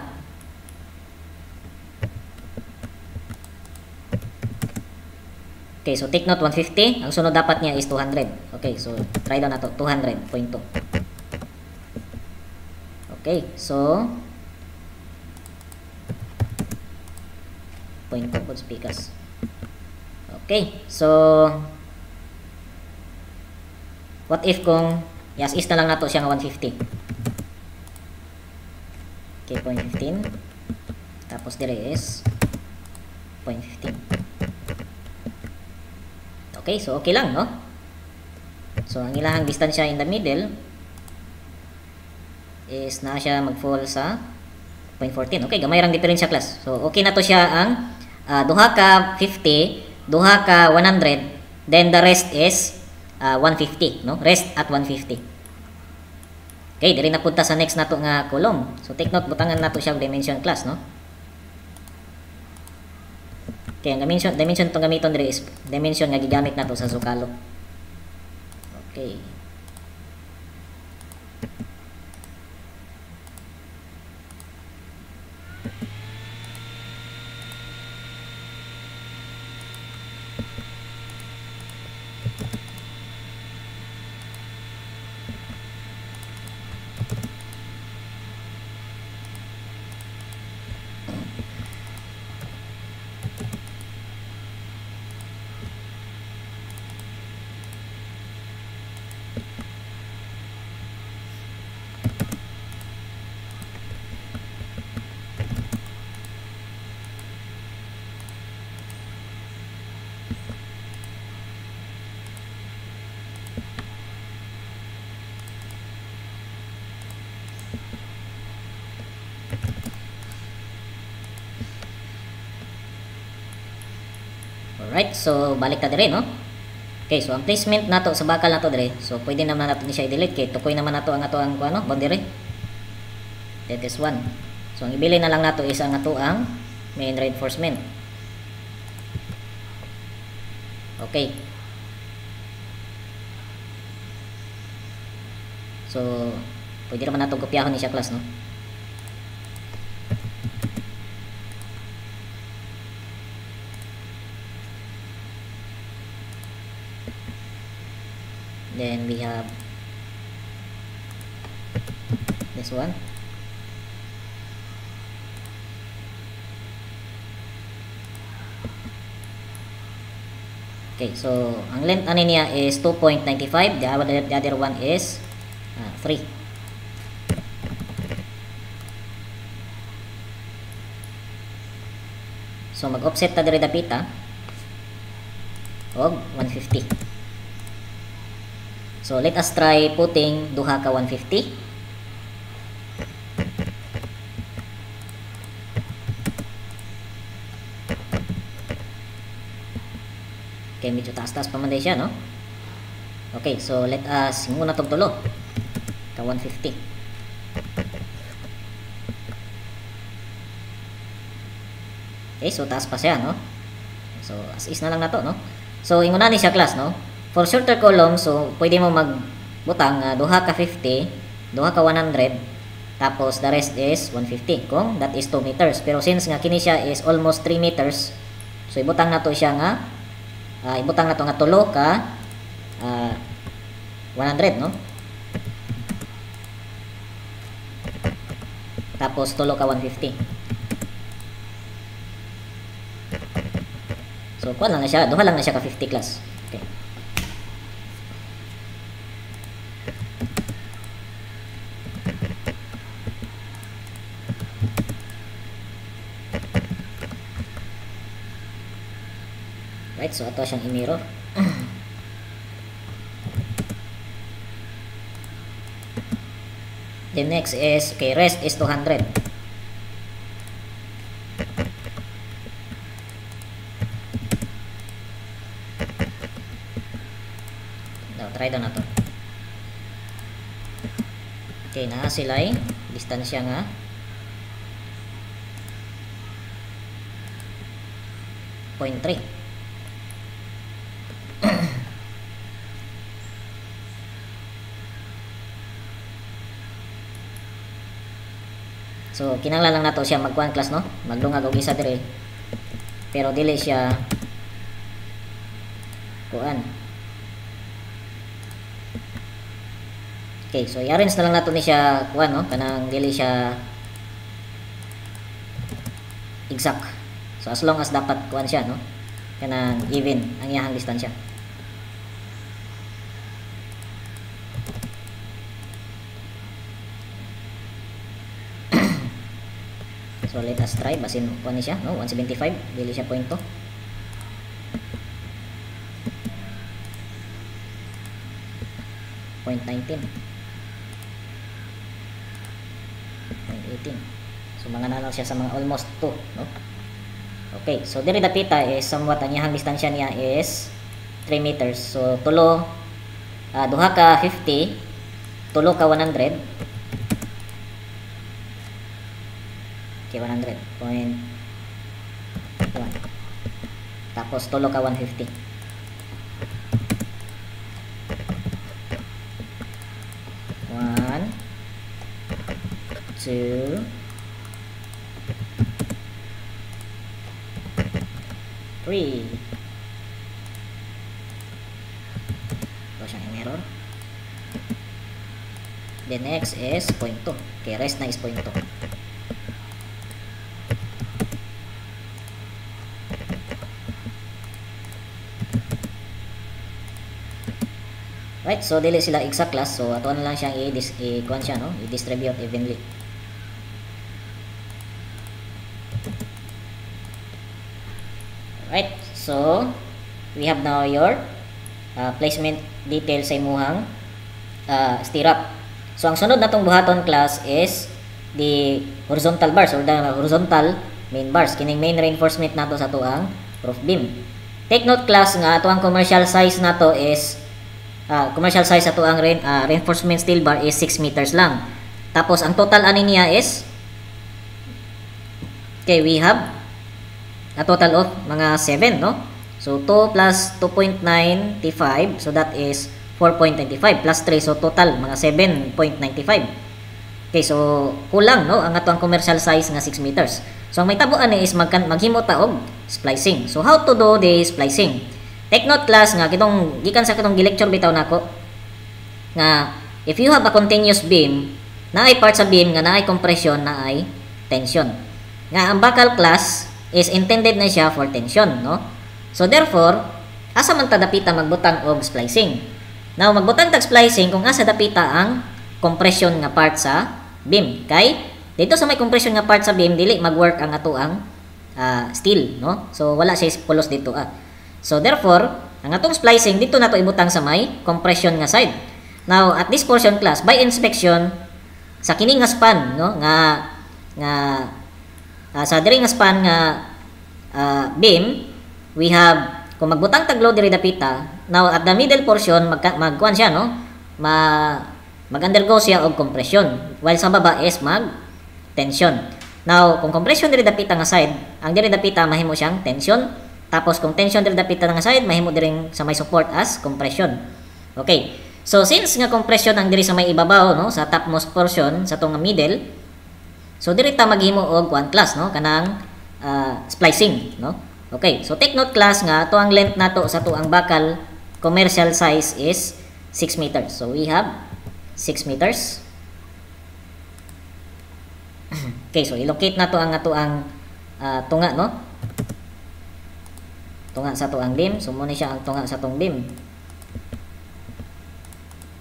Speaker 1: okay, so take note 150, ang sunod dapat niya is 200. Okay, so try daw nato 200.2. Okay, so 0.2 po speakers. Okay, so what if kung is na lang nato siya nga 150. Okay, 0.15. Tapos dire is 0.15. Okay, so okay lang, no? So ang ilahang distansya in the middle is na siya mag-fall sa 0.14. Okay, gamay rang diferensya class. So okay na to siya ang duha ka 50, duha ka 100, then the rest is 150, no? Rest at 150. Okay, diri na punta sa next nato nga column. So take note, butangan nato siya dimension class, no? Okay, ang dimension tong gamiton diri is dimension nga gigamit nato sa sukalo. Okay. Alright, so balik ta dire, no? Okay, so ang placement nato sa bakal nato dire, so pwede naman nato ni siya i-delete kay tukoy naman nato ang ato ang kuno, boundary. That is 1. So ang ibili na lang nato is ang ato ang main reinforcement. Okay. So pwede naman nato kopyahon ni siya class, no? Then we have this one. Okay, so ang length ani niya is 2.95. The other one is 3. So mag-offset ta diri dapita og 150. So let us try putting duha ka 150. Okay, medyo taas-taas pa man din siya, no? Okay, so let us muna tong tulo ka 150. Okay, so taas pa siya, no? So as is na lang na to, no? So inguna ni siya class, no? For shorter column, so pwede mo magbutang duha ka 50, duha ka 100, tapos the rest is 150 kung that is 2 meters. Pero since nga kini siya is almost 3 meters, so ibutang nato siya nga ibutang nato nga tulo ka 100, no? Tapos tulo ka 150. So kuha lang na siya, duha lang na siya ka 50 class. Okay. Right, so ato siyang i-mirror. The next is, okay, rest is 200. Now, try daw na to. Okay, na sila ay distansya nga 0.3. So kinahanglan lang nato siya magkuan class, no? Maglungag og isa dire. Pero dili siya kuan. Okay, so i-arrange na lang nato ni siya kuan, no? Kanang dili siya exact. So as long as dapat kuan siya, no? Kanang even ang iyang distansya. So let us try, basin kuan ni siya, no? 175, dili siya point 2. .19, 0.18. So mga nanaw siya sa mga almost 2, no? Okay, so diri dapita is somewhat ang iyang distansya niya is 3 meters. So tulo duha ka 50, tulo ka 100. Okay, 100.1. Tapos tulo ka 150. 1 2 3. Ito siyang error. The next is 0.2. Okay, rest na is 0.2. Right, so dili sila exact class, so ato na lang siyang i-kuan siya, no? I-distribute evenly. Right, so we have now your placement details sa imuhang stirrup. So ang sunod natong buhaton class is the horizontal bars or the horizontal main bars. Kining main reinforcement nato sa tuang roof beam. Take note class nga ato ang commercial size nato is commercial size sa tuang reinforcement steel bar is 6 meters lang. Tapos ang total ani niya is, okay, we have a total of mga 7, no? So 2 plus 2.95, so that is 4.95 plus 3, so total mga 7.95. Okay, so kulang, no, ang ato ang commercial size nga 6 meters. So ang may tabuan ni is maghimo ta og splicing. So how to do the splicing? Take note class nga kitong gikan sa kitong gi-lecture bitaw nako nga if you have a continuous beam, naay part sa beam nga naay compression, naay tension. Nga ang bakal class is intended na siya for tension, no? So therefore, asa man ta dapita magbutang og splicing. Now magbutang tag splicing kung asa dapita ang compression nga part sa beam. Kay dito sa may compression nga part sa beam dili mag-work ang ato ang steel, no? So wala siya pulos dito So therefore, ang atong splicing dito nato ibutang sa may compression nga side. Now at this portion class, by inspection sa kini nga span, no, sa diri nga span nga beam, we have kung magbutang tag load diri dapita. Now at the middle portion magkuan siya, no, mag-undergo siya og compression, while sa baba is mag tension. Now kung compression diri dapita nga side, ang diri dapita mahimo siyang tension. Tapos kung tension diri dapita nga side, mahimo diri sa may support as compression. Okay. So since nga compression ang diri sa may ibabaw, no, sa topmost portion sa tong middle, so diri ta maghimo og one class, no, kanang splicing, no. Okay. So take note class nga to ang length nato sa tuang bakal commercial size is 6 meters. So we have 6 meters. Okay, so ilocate nato ang ato ang tunga, no. Tunga sa tuang beam. So muna siya ang tunga sa tong beam.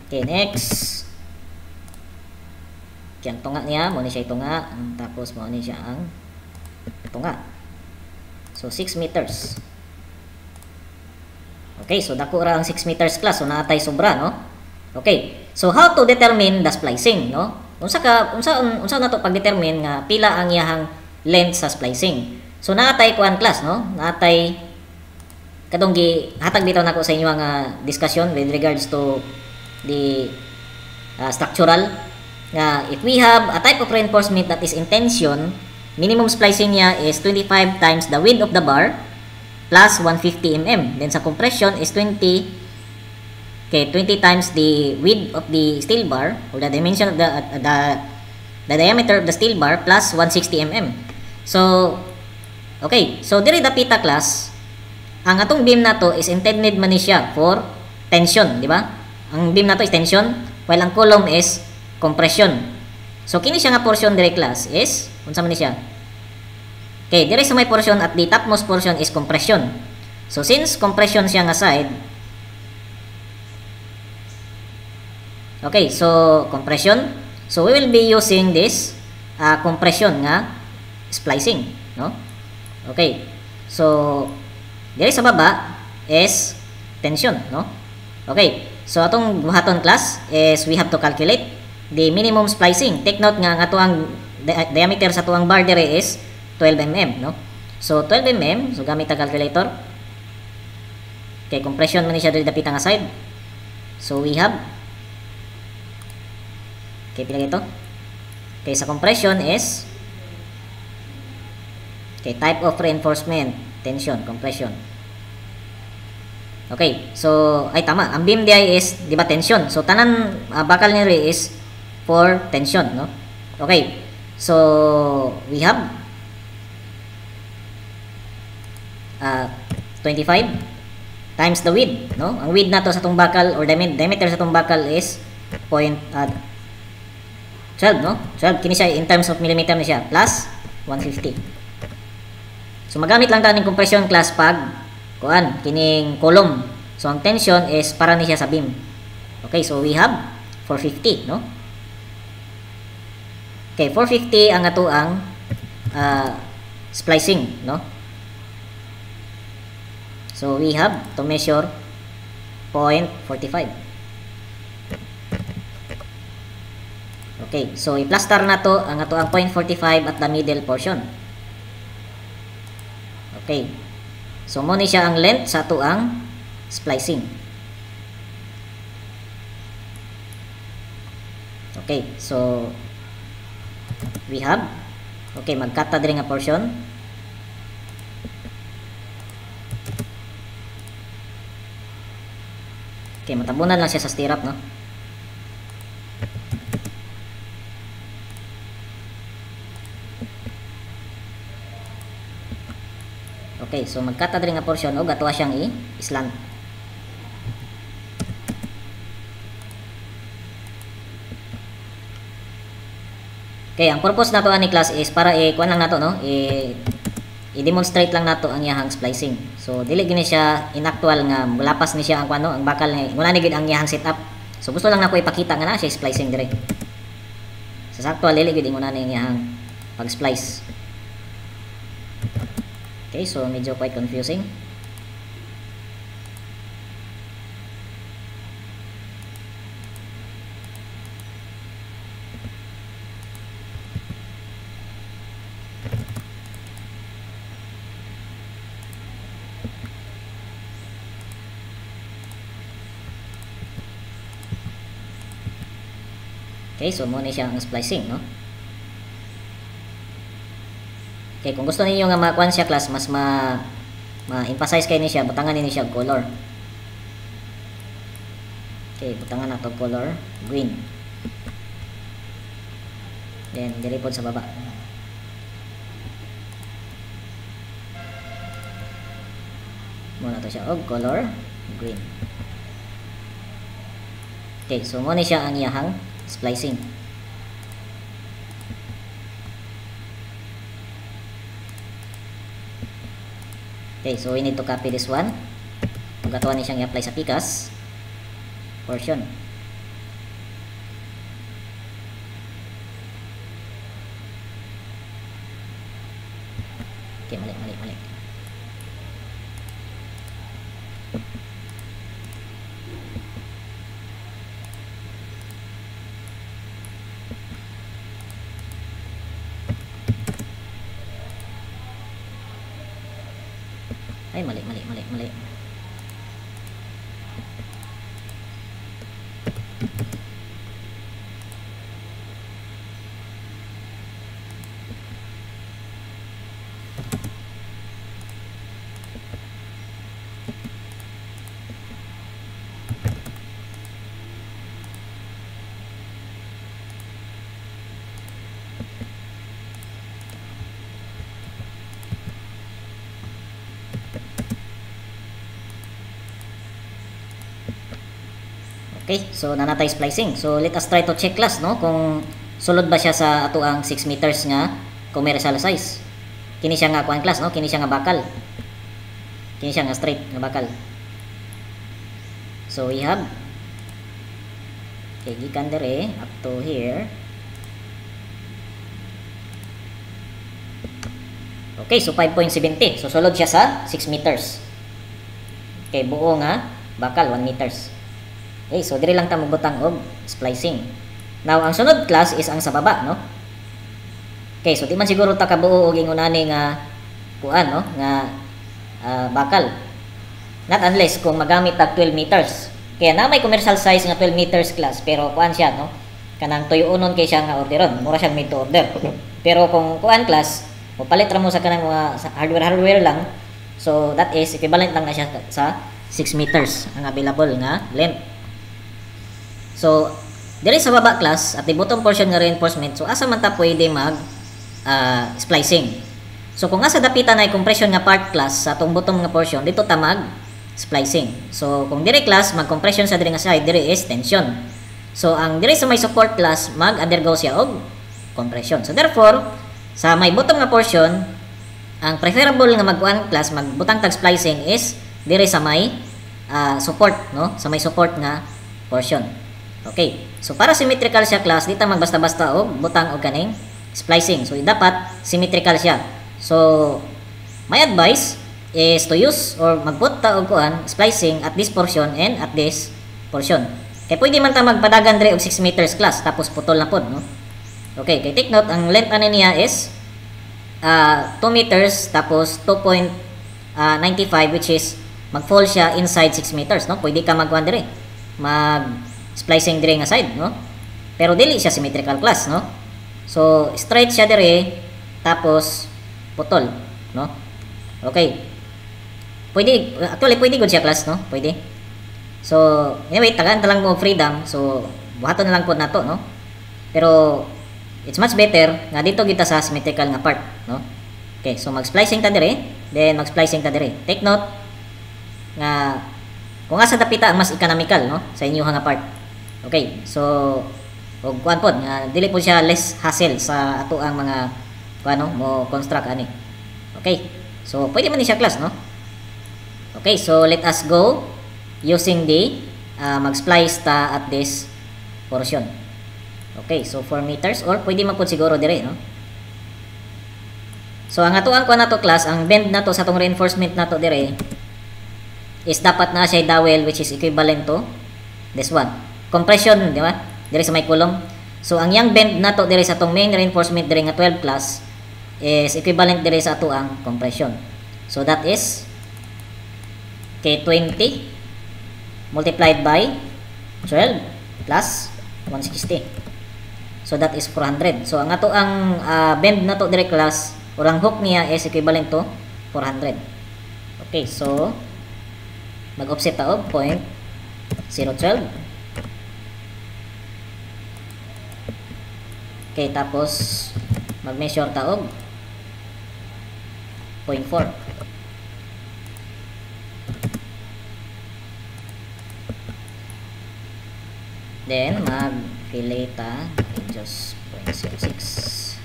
Speaker 1: Okay, next. Okay, ang tunga niya, muna siya tunga. Tapos muna siya ang tunga. So 6 meters. Okay, so dako ra ang 6 meters class. So naatay sobra, no? Okay. So how to determine the splicing, no? Unsa nato pag-determine nga pila ang iyahang length sa splicing. So naatay kuan class, no? Naatay kadong hatag bitaw nako sa inyo ang discussion with regards to the structural nga if we have a type of reinforcement that is in tension, minimum splicing niya is 25 times the width of the bar plus 150 mm. Then sa compression is 20 times the width of the steel bar or the dimension of the diameter of the steel bar plus 160 mm. So okay, so diri dapita class, ang atong beam nato is intended man ni siya for tension, di ba? Ang beam nato is tension while ang column is compression. So kini siya nga portion dire class is unsa man ni siya? Okay, dire sa may portion at the topmost portion is compression. So since compression siya nga side, okay, so compression. So we will be using this compression nga splicing, no? Okay. So diri sa baba is tension, no? Okay. So atong buhaton class is we have to calculate the minimum splicing. Take note nga ang ato ang diameter sa tuang bar dire is 12 mm, no? So 12 mm, so gamit ang calculator. Okay, compression man ni siya diri dapita nga side. So we have, okay, pila ito? Okay, sa compression is, okay, type of reinforcement, tension, compression. Okay, so ay tama, ang beam diay is di ba tension. So tanan bakal ni is for tension, no? Okay. So we have 25 times the width, no? Ang width nato sa tong bakal or diameter sa tong bakal is 12, no? 12 kini siya in terms of millimeter ni siya plus 150. So magamit lang ta ning compression class pag kuan kining column. So ang tension is para ni siya sa beam. Okay, so we have 450, no? Okay, 450 ang ato ang splicing, no? So we have to measure 0.45. Okay, so i-plaster na to ang ato ang 0.45 at the middle portion. Okay. So mo ni siya ang length sa ato ang splicing. Okay, so we have, okay, magkata diri nga portion. Okay, matabunan lang siya sa stirrup, no? Okay, so magkata diri nga portion o gatuwa siyang i-slant. Okay, ang purpose nato ani class is para kuan lang nato, no? I-demonstrate lang nato ang iyahang splicing. So dili gini siya inactual nga mulapas ni siya ang kuan, no? Ang bakal ni muna ni gid ang iyahang setup. So gusto lang nako ipakita nga na siya splicing dire. Sa actual dili gid inguna ni iyahang pag-splice. Okay, so medyo quite confusing. Okay, so muna siya ang splicing, no? Okay, kung gusto niyo nga makuan siya class, mas ma-emphasize kayo ni siya, butangan niyo siya color. Okay, butangan na to color green. Then diripod sa baba. Muna to siya og color green. Okay, so muna siya ang iyahang splicing. Okay, so we need to copy this one. Magatuan ni siyang i-apply sa pikas portion. Okay, mali. Ay, mali. Okay, so nanatay splicing. So let us try to check class, no, kung sulod ba siya sa ato ang 6 meters nga commercial size. Kini siya nga kuan class, no, kini siya nga bakal. Kini siya nga straight nga bakal. So we have, okay, gikan dire up to here. Okay, so 5.70. So sulod siya sa 6 meters. Okay, buo nga bakal 1 meters. Okay, so dire lang ta magbutang og splicing. Now, ang sunod class is ang sa baba, no? Okay, so di man siguro ta kabuo og ingon ani nga kuan no nga bakal. Not unless kung magamit tag 12 meters. Kaya na may commercial size nga 12 meters class pero kuan siya no. Kanang tuyo-unon kay siya nga orderon, mura siya made to order. Pero kung kuan class, mo palit ra mo sa kanang mga hardware lang. So that is equivalent lang na siya sa 6 meters ang available nga length. So diri sa baba class at the bottom portion nga reinforcement, so asa man ta pwede mag splicing. So kung asa dapitan ay compression nga part class sa atong bottom nga portion, dito ta mag splicing. So kung diri class mag compression sa diri nga side, diri is tension. So ang diri sa may support class mag undergo siya og compression. So therefore sa may bottom nga portion, ang preferable nga magkuan class magbutang tag splicing is diri sa may support no, sa may support nga portion. Okay. So para symmetrical siya class, dito magbasta-basta og butang og kaning splicing. So dapat symmetrical siya. So my advice is to use or magput ta og kuan splicing at this portion and at this portion. Kay pwede man ta magpadagan diri og 6 meters class tapos putol na pod no. Okay, kay take note ang length ani niya is 2 meters tapos 2.95 which is mag-fall siya inside 6 meters no. Pwede ka magkuan diri mag splicing diri nga side no. Pero dili siya symmetrical class no. So straight siya diri tapos putol no. Okay. Pwede actually pwede gud siya class no. Pwede. So anyway, tagaan ta lang mo freedom. So buhaton na lang pod nato no. Pero it's much better nga dito kita sa symmetrical nga part no. Okay, so mag-splicing ta diri, then mag-splicing ta diri. Take note nga kung asa dapita ang mas economical no sa inyo nga part. Okay, so og kuan pod nga dili po siya less hassle sa ato ang mga kuano mo construct ani. Okay, so pwede man ni siya class no. Okay, so let us go using the mag-splice ta at this portion. Okay, so 4 meters or pwede man po siguro dire no. So ang ato ang kuan nato class, ang bend nato sa tong reinforcement nato dire is dapat na siya dowel which is equivalent to this one. Compression, di ba? Dire sa may column. So ang yang bend nato dire sa tong main reinforcement dire nga 12 class is equivalent dire sa ato ang compression. So that is K20 multiplied by 12 plus 160. So that is 400. So ang ato ang bend nato dire class or ang hook niya is equivalent to 400. Okay, so mag-offset ta og 0.012. Okay, tapos mag-measure ta og 0.4. Then mag-fillet ta just 0.06.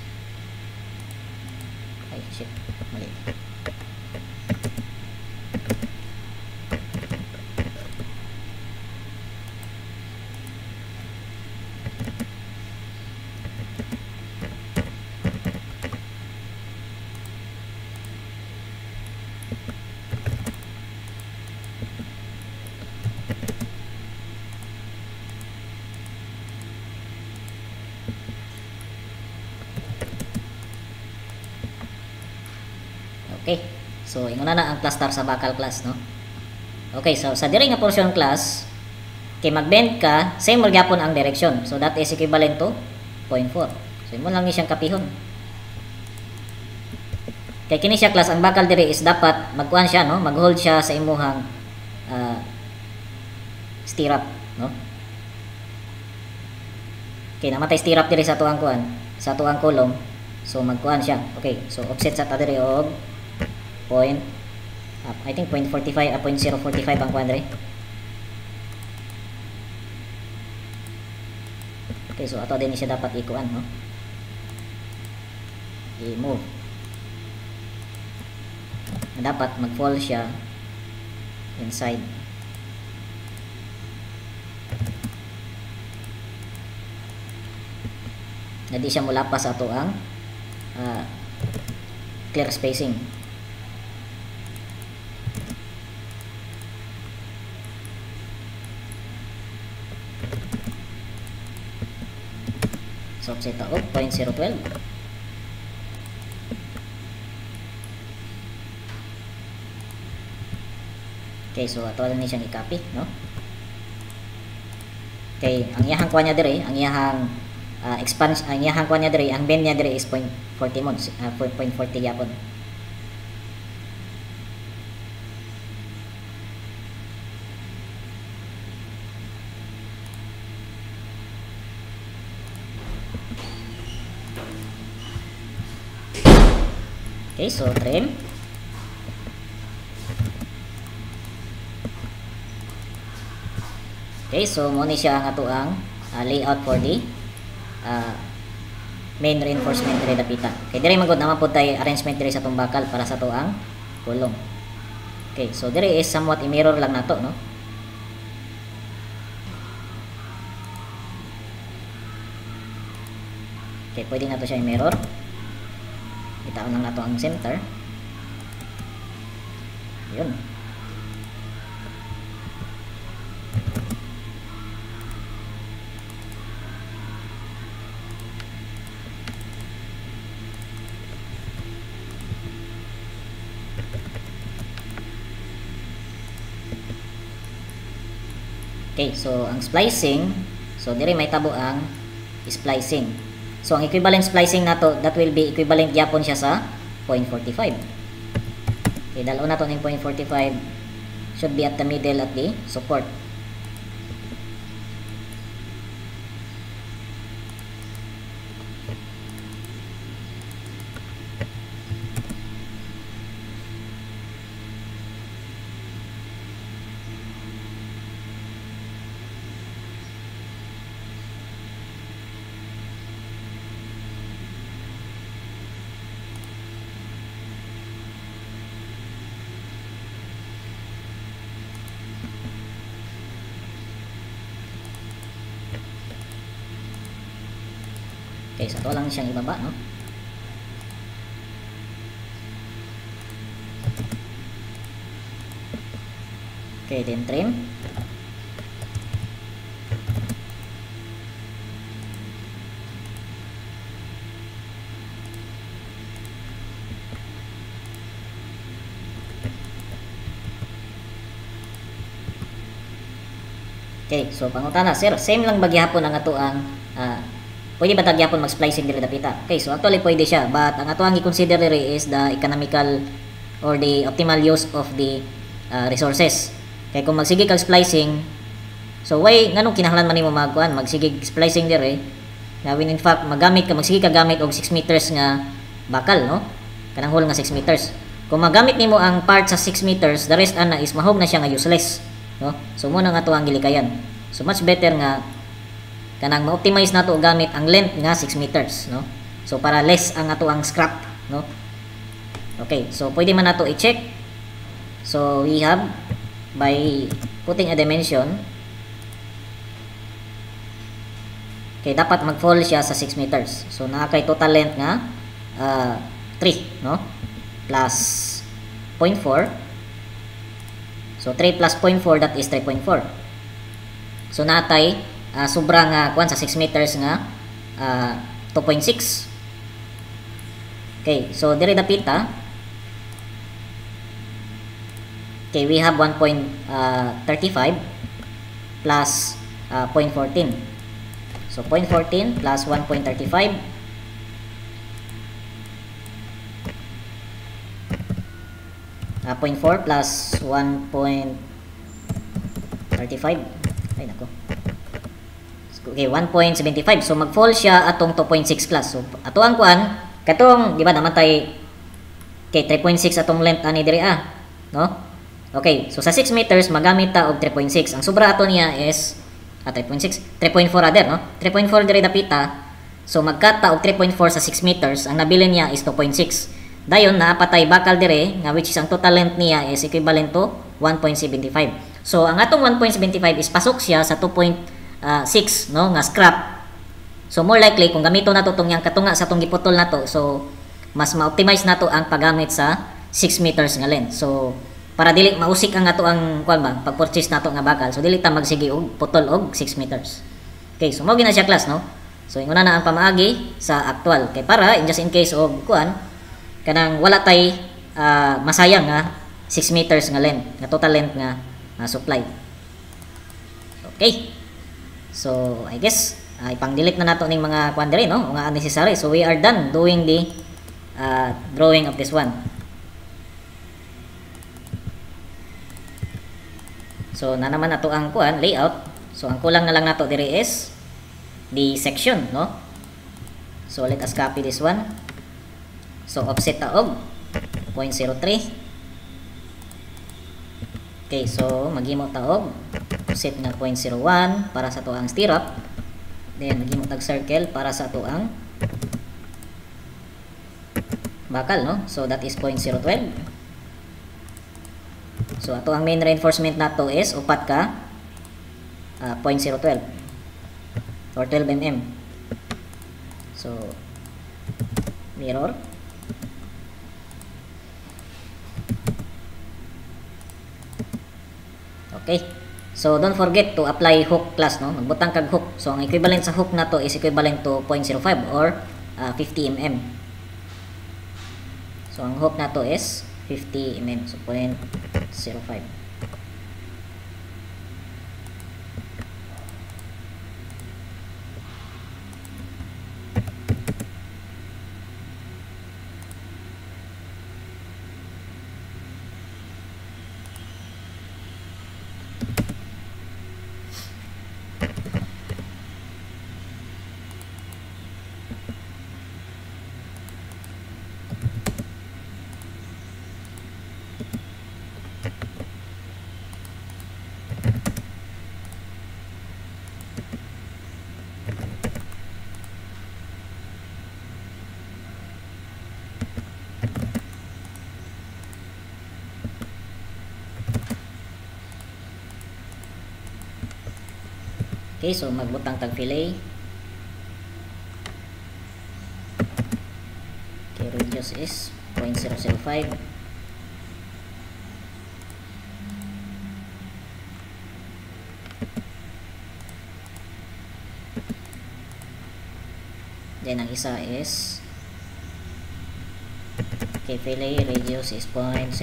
Speaker 1: Ay, shit. Mali. Okay, so ingon na ang cluster sa bakal class no. Okay, so sa diri nga portion class kay magbend ka same ra gyapon ang direction, so that is equivalent to 0.4. So imo lang ni siyang kapihon. Kay kini siya class ang bakal diri is dapat magkuan siya no, mag-hold siya sa imuhang stirrup no. Okay, namatay stirrup diri sa tuang kuan, sa tuang column. So magkuan siya. Okay, so offset sa ta diri og I think 0.45 0.045 ang kuan diri. Okay, so ato din siya dapat ikuan no. I-move. Dapat mag-fall siya inside. Hindi siya mulapas sa ato ang clear spacing. So, set up 0.012. Okay, so ato lang ni siyang i-copy, no? Okay, ang iyahang kuha niya dire, ang iyahang expansion, ang iyahang kuha niya dire, ang bend niya dire is 0.40 mon, 0.40 yapon. Okay, so trim. Okay, so mo ni siya ang atoang layout for the main reinforcement diri dapita. Okay, diri magud naman pud tay arrangement diri sa tumbakal para sa atoang kulong. Okay, so diri is somewhat i-mirror lang nato, no? Okay, pwede na to siya i-mirror. Itaon lang nato ang center. Yun. Okay, so ang splicing, so dire may tabo ang splicing. So ang equivalent splicing nato, that will be equivalent gyapon siya sa 0.45. Okay, dalo na to ning 0.45 should be at the middle at the support. Okay, so ito lang siyang ibaba, no? Okay, then trim. Okay, so pangutana, sir, same lang ba gyapon ang ato ang pwede ba tagyapon mag-splicing diri dapita? Okay, so actually pwede siya, but ang ato ang i-consider diri is the economical or the optimal use of the resources. Kay kung magsige kag splicing, so why nganong kinahanglan man nimo magkuan magsige splicing diri? Gawin in fact magamit ka magsige ka gamit og 6 meters nga bakal, no? Kanang hole nga 6 meters. Kung magamit nimo ang part sa 6 meters, the rest ana is mahog na siya nga useless, no? So mo na nga ato ang gilikayan. So much better nga kanang ma-optimize nato gamit ang length nga 6 meters, no? So para less ang ato ang scrap, no? Okay, so pwede man nato i-check. So we have by putting a dimension. Okay, dapat mag-fall siya sa 6 meters. So naa kay total length nga 3, no? Plus 0.4. So 3 plus 0.4, that is 3.4. So natay sobra nga kuan sa 6 meters nga 2.6. Okay, so dire dapita. Okay, we have 1.35 plus 0.14. So 0.14 plus 1.35. Uh, 0.4 plus 1.35. Ay nako. Okay, 1.75. So mag-fall siya atong 2.6 plus. So ato ang kuan katong di ba namatay kay 3.6 atong length ani diri no? Okay, so sa 6 meters magamit ta og 3.6. Ang sobra ato niya is 3.6, 3.4 rather, no? 3.4 diri dapita. So magkat ta og 3.4 sa 6 meters, ang nabili niya is 2.6. Dayon naapatay bakal dire nga which is ang total length niya is equivalent to 1.75. So ang atong 1.75 is pasok siya sa 2.6, no, nga scrap. So more likely kung gamito nato tong yang katunga sa tong giputol nato, so mas ma-optimize nato ang paggamit sa 6 meters nga length. So para dili mausik ang ato ang kuan ba pag-purchase nato nga bakal. So dili ta magsige og putol og 6 meters. Okay, so mao gina siya class, no? So inguna na ang pamaagi sa actual kay para in just in case og kuan kanang wala tay masayang nga 6 meters nga length, nga total length nga supply. Okay. So I guess ipang-delete na nato ning mga kuan diri, no, nga unnecessary. So we are done doing the drawing of this one. So na naman ato ang kuan layout. So ang kulang na lang nato diri is the section, no. So let us copy this one. So offset taog 0.03. Okay, so maghimo taog offset nga 0.01 para sa tuang stirrup. Then maghimo tag circle para sa tuang bakal, no. So that is 0.012. So ato ang main reinforcement nato is upat ka 0.012 or 12 mm. So mirror. Okay. So don't forget to apply hook class, no. Magbutang kag hook. So ang equivalent sa hook nato is equivalent to 0.05 or 50 mm. So ang hook nato is 50 mm. So 0.05. Okay, so magbutang tag fillet. Okay, radius is 0.005. Then ang isa is okay, fillet radius is 0.01.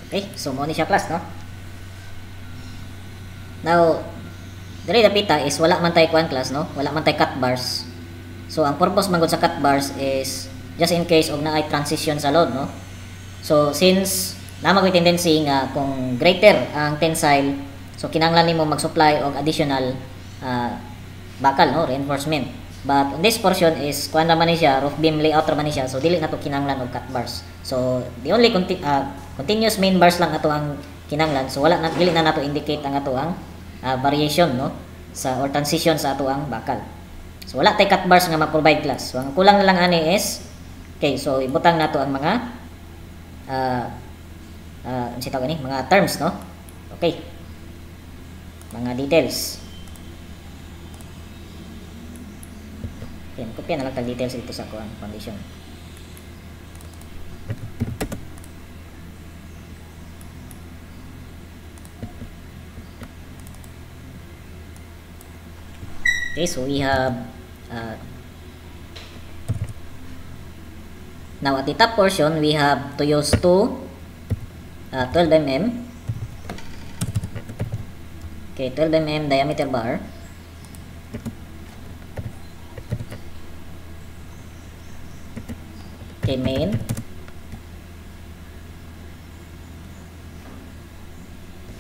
Speaker 1: Okay, so mo ni siya class, no. Now, diri dapita is wala man tay kuan class, no. Wala man tay cut bars. So ang purpose man gud sa cut bars is just in case og naay transition sa load, no. So since na magay tendency nga kung greater ang tensile, so kinahanglan nimo mag-supply og additional bakal, no, reinforcement. But on this portion is kuan naman ni siya, roof beam layout naman ni siya. So dili na to kinahanglan og cut bars. So the only continuous main bars lang ato ang kinahanglan. So wala na, dili na nato indicate ang ato ang variation, no, sa or transition sa ato ang bakal. So wala tay cut bars nga ma-provide class. So ang kulang na lang ani is okay, so ibutang nato ang mga ano si tawag ni, mga terms, no. Okay, mga details. Yan, kopya na lang tag details dito sa kuan foundation. Okay, so we have now at the top portion we have to use 12 mm. Okay, 12 mm diameter bar. Okay, main.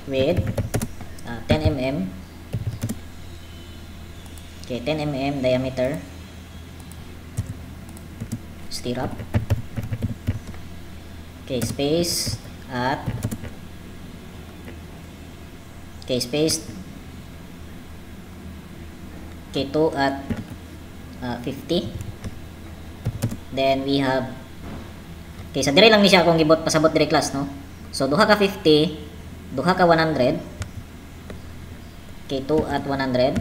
Speaker 1: With 10 mm. Okay, 10 mm diameter stirrup. Okay, space at Okay, 2 at 50. Then we have, okay, sa dire lang ni siya akong gibot pasabot dire class, no? So duha ka 50, duha ka 100. Okay, 2 at 100.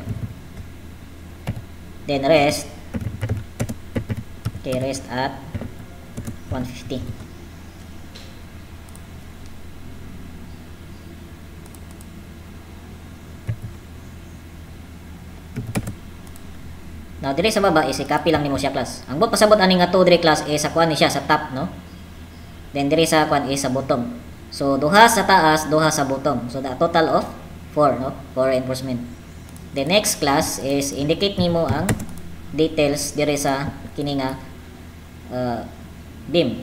Speaker 1: Then rest. Okay, rest at 150. Now, dire sa baba is i-copy lang nimo siya class. Ang bot pasabot ani nga 2 dire class is sa kuan ni siya sa top, no? Then dire sa kuan is sa bottom. So duha sa taas, duha sa bottom. So the total of 4, no? 4 reinforcement. The next class is indicate nimo ang details dire sa kini nga beam.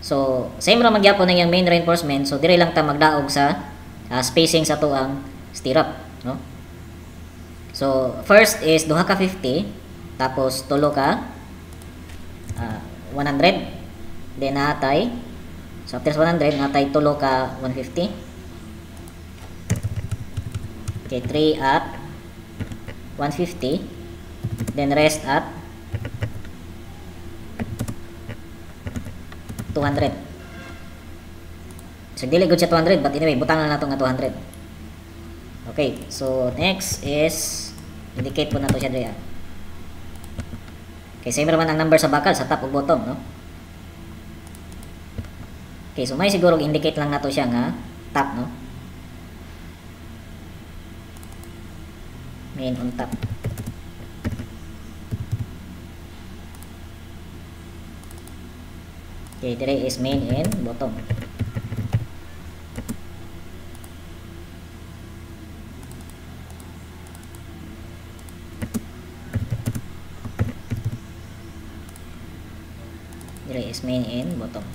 Speaker 1: So same ra magyapon ang yang main reinforcement. So dire lang ta magdaog sa spacing sa tuang stirrup, no? So first is duha ka 50, tapos tulo ka 100. Then natay, so after 100 natay tulo ka 150. Okay, 3 at 150. Then rest at 200. So dili gud siya 200, but anyway butang na nato nga 200. Okay, so next is indicate po na to siya dre. Okay, same naman ang number sa bakal sa top ug bottom, no? Okay, so may siguro indicate lang nato siya nga top, no? Main on top. Okay, dire is main and bottom. Dire is main and bottom.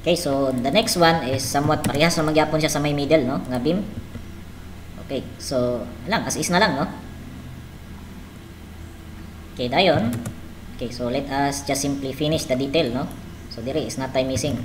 Speaker 1: Okay, so the next one is somewhat parehas na magyapon siya sa may middle, no? Nga beam. Okay, so lang as is na lang, no? Okay, dayon. Okay, so let us just simply finish the detail, no? So dire is not time missing.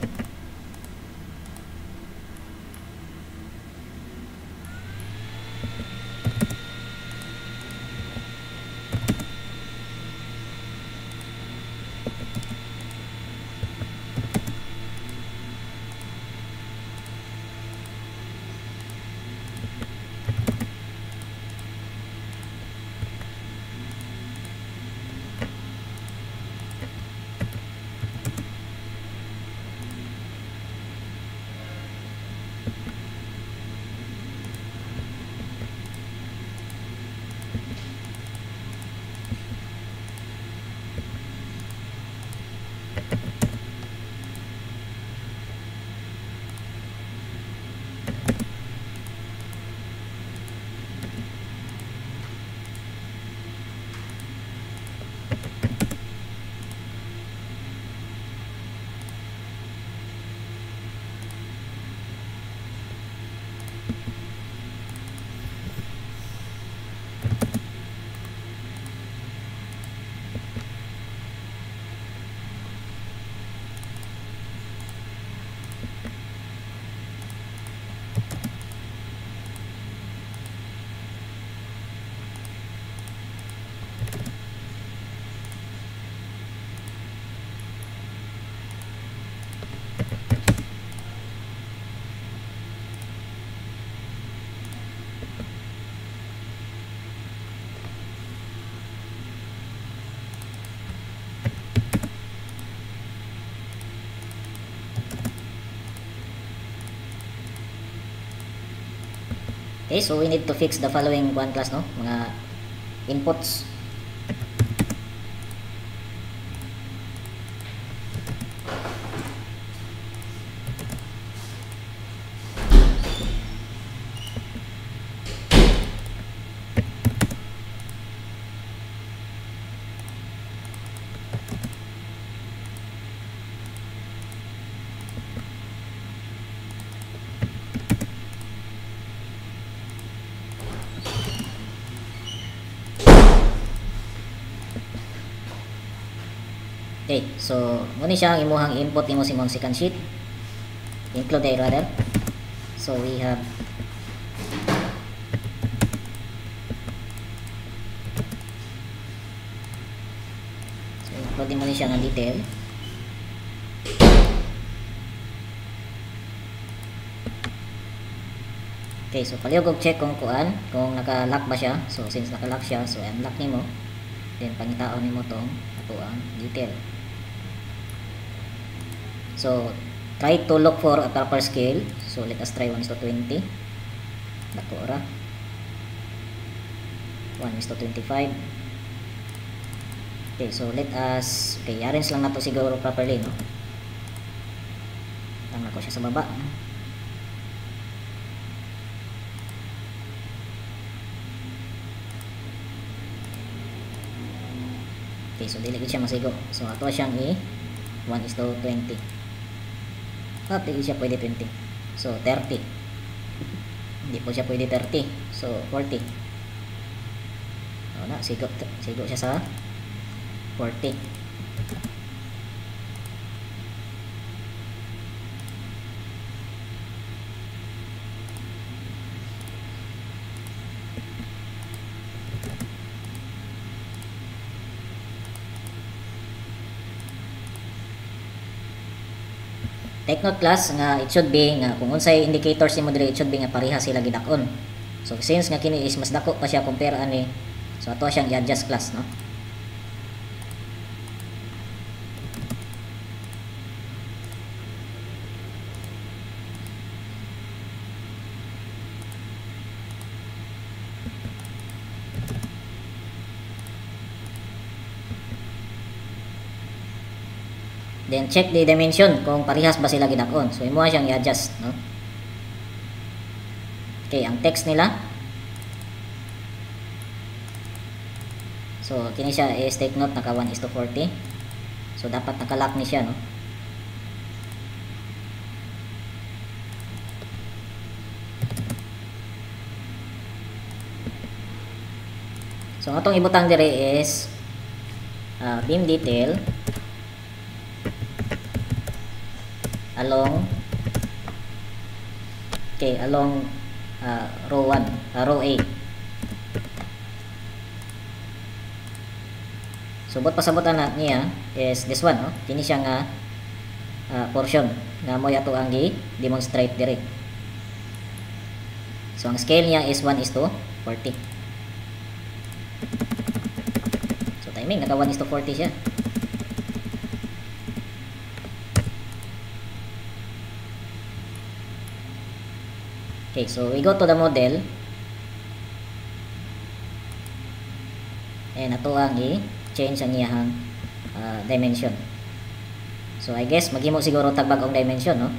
Speaker 1: Okay, so we need to fix the following one class, no? Mga inputs. Okay, so muna siya ang imuhang input nimo sa imong second sheet. Include rather. So we have upload din mo ni siya ng detail. Okay, so palihog og check kung naka-lock ba siya. So since naka-lock siya, so unlock nimo. Then pangitaon nimo tong ato ang detail. So try to look for a proper scale. So let us try 1:20. Dako ra. 1:25. Okay, so let us, okay, arrange lang nato siguro properly, no? Tama ko siya sa baba. Okay, so dili siya masigo. So ato siyang 1:20. Dili siya pwede 20. So 30. Hindi po siya pwede 30. So 40. Na, sigo siya sa 40. Take note class nga it should be nga kung unsay indicators nimo diri, it should be nga pareha sila gidakon. So since nga kini is mas dako pa siya compare ani, so ato siyang i-adjust class, no? Then check the dimension kung parehas ba sila gidakon. So imo siyang i-adjust, no? Okay, ang text nila. So kini siya is take note naka 1:40. So dapat naka-lock ni siya, no? So atong ibutang dire is beam detail along row 1, row A. So bot pasabot na niya is this one, no? Kini siya nga portion nga mo yato ang i-demonstrate dire. So ang scale niya is 1:40. So timing naka 1:40 siya. Okay, so we go to the model. And ato ang i-change ang iyang dimension. So I guess maghimo siguro tagbag ang dimension, no?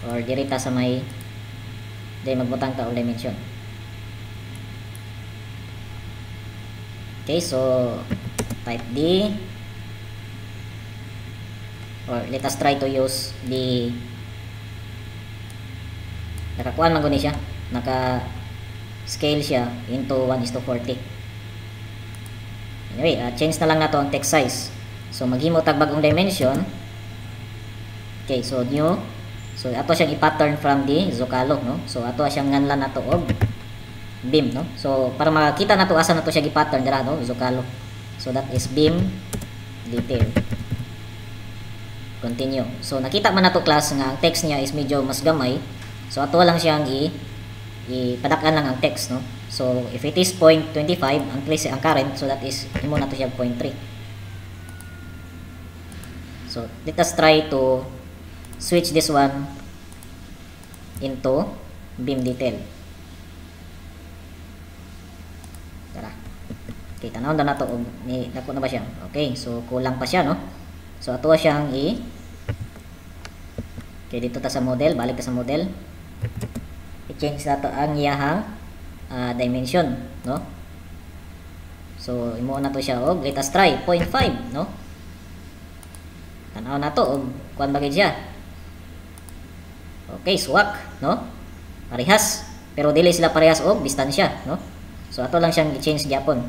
Speaker 1: Or dirita sa may magbutang ta og dimension. Okay, so type D, or let us try to use the nakakuan man guni siya, naka scale siya into 1:40. Anyway, change na lang nato ang text size. So maghimo tag bag-ong dimension. Okay, so new. So ato siyang i-pattern from the Zocalo, no? So ato siyang nganlan nato og beam, no? So para makita nato asa nato siya gi-pattern dira, no? Zocalo. So that is beam detail. Continue. So nakita man nato class nga ang text niya is medyo mas gamay. So ato lang siyang ipadak-an lang ang text, no? So if it is 0.25 ang place ang current, so that is imo na to siya 0.3. So let us try to switch this one into beam detail. Tara. Okay, tanawon na nato og ni dako na ba siya? Okay, so kulang pa siya, no? So ato siyang okay, dito ta sa model, balik ta sa model. I-change nato ang iyahang dimension, no? So imo na to siya og let us try 0.5, no? Tanaw na to og kuan bagay siya. Okay, swak, no? Parehas, pero dili sila parehas og distansya, no? So ato lang siyang i-change gyapon.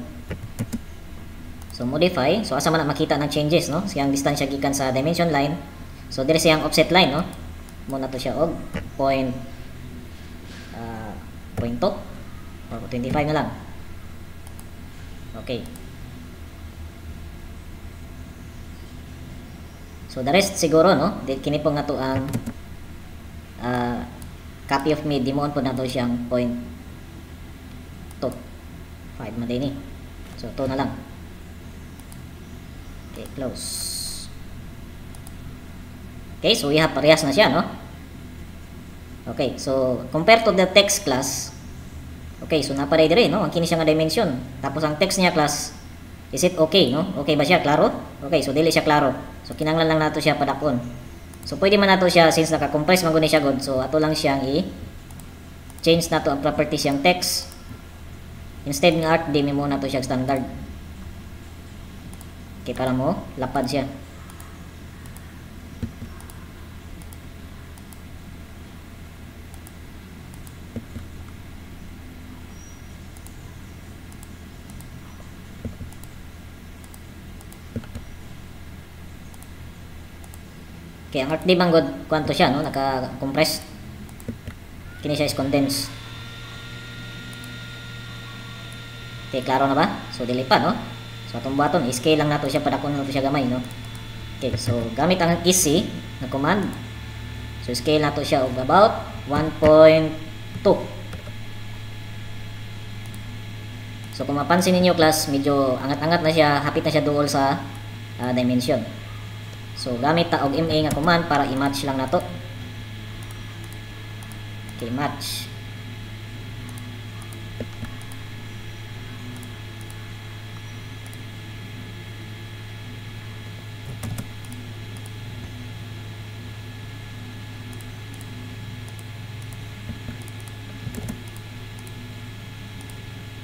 Speaker 1: So modify, so asa man na makita ng changes, no? Siyang distansya gikan sa dimension line. So diri siyang offset line, no? Mo na to siya og 0.2 or 25 na lang. Okay. So the rest siguro no, kini po nga to ang copy of mid, di mo po na to siyang point 2 5 man din eh. So 2 na lang. Okay, close. Okay, so we have parehas na siya no. Okay, so compared to the text class, okay, so naparay dire no, ang kini siya nga dimension. Tapos ang text niya class, is it okay no? Okay ba siya? Klaro? Okay, so dili siya klaro. So kinahanglan lang nato siya padakon. So pwede man nato siya, since naka-compress man guni siya god. So ato lang siyang i-change nato ang properties siyang text. Instead ng art di mo nato siya standard. Okay, para mo lapad siya. Okay, ang art di bang god kwanto siya no, naka-compress. Kini siya is condensed. Okay, klaro na ba? So dili pa no. So atong button i-scale lang nato siya padakon nato siya gamay no. Okay, so gamit ang easy na command. So scale nato siya og about 1.2. So kung mapansin ninyo class, medyo angat-angat na siya, hapit na siya duol sa dimension. So gamit ta og MA nga command para i-match lang nato. Okay, match.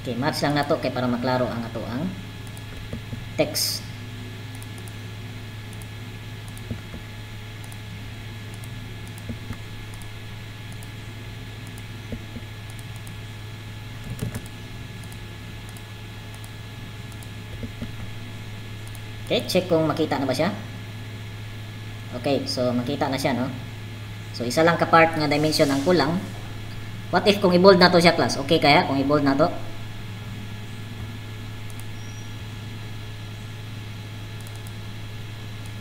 Speaker 1: Okay, match lang nato kay para maklaro ang ato ang text. Okay, check kung makita na ba siya. Okay, so makita na siya no. So isa lang ka part nga dimension ang kulang. What if kung i-bold na to siya class? Okay kaya kung i-bold na to?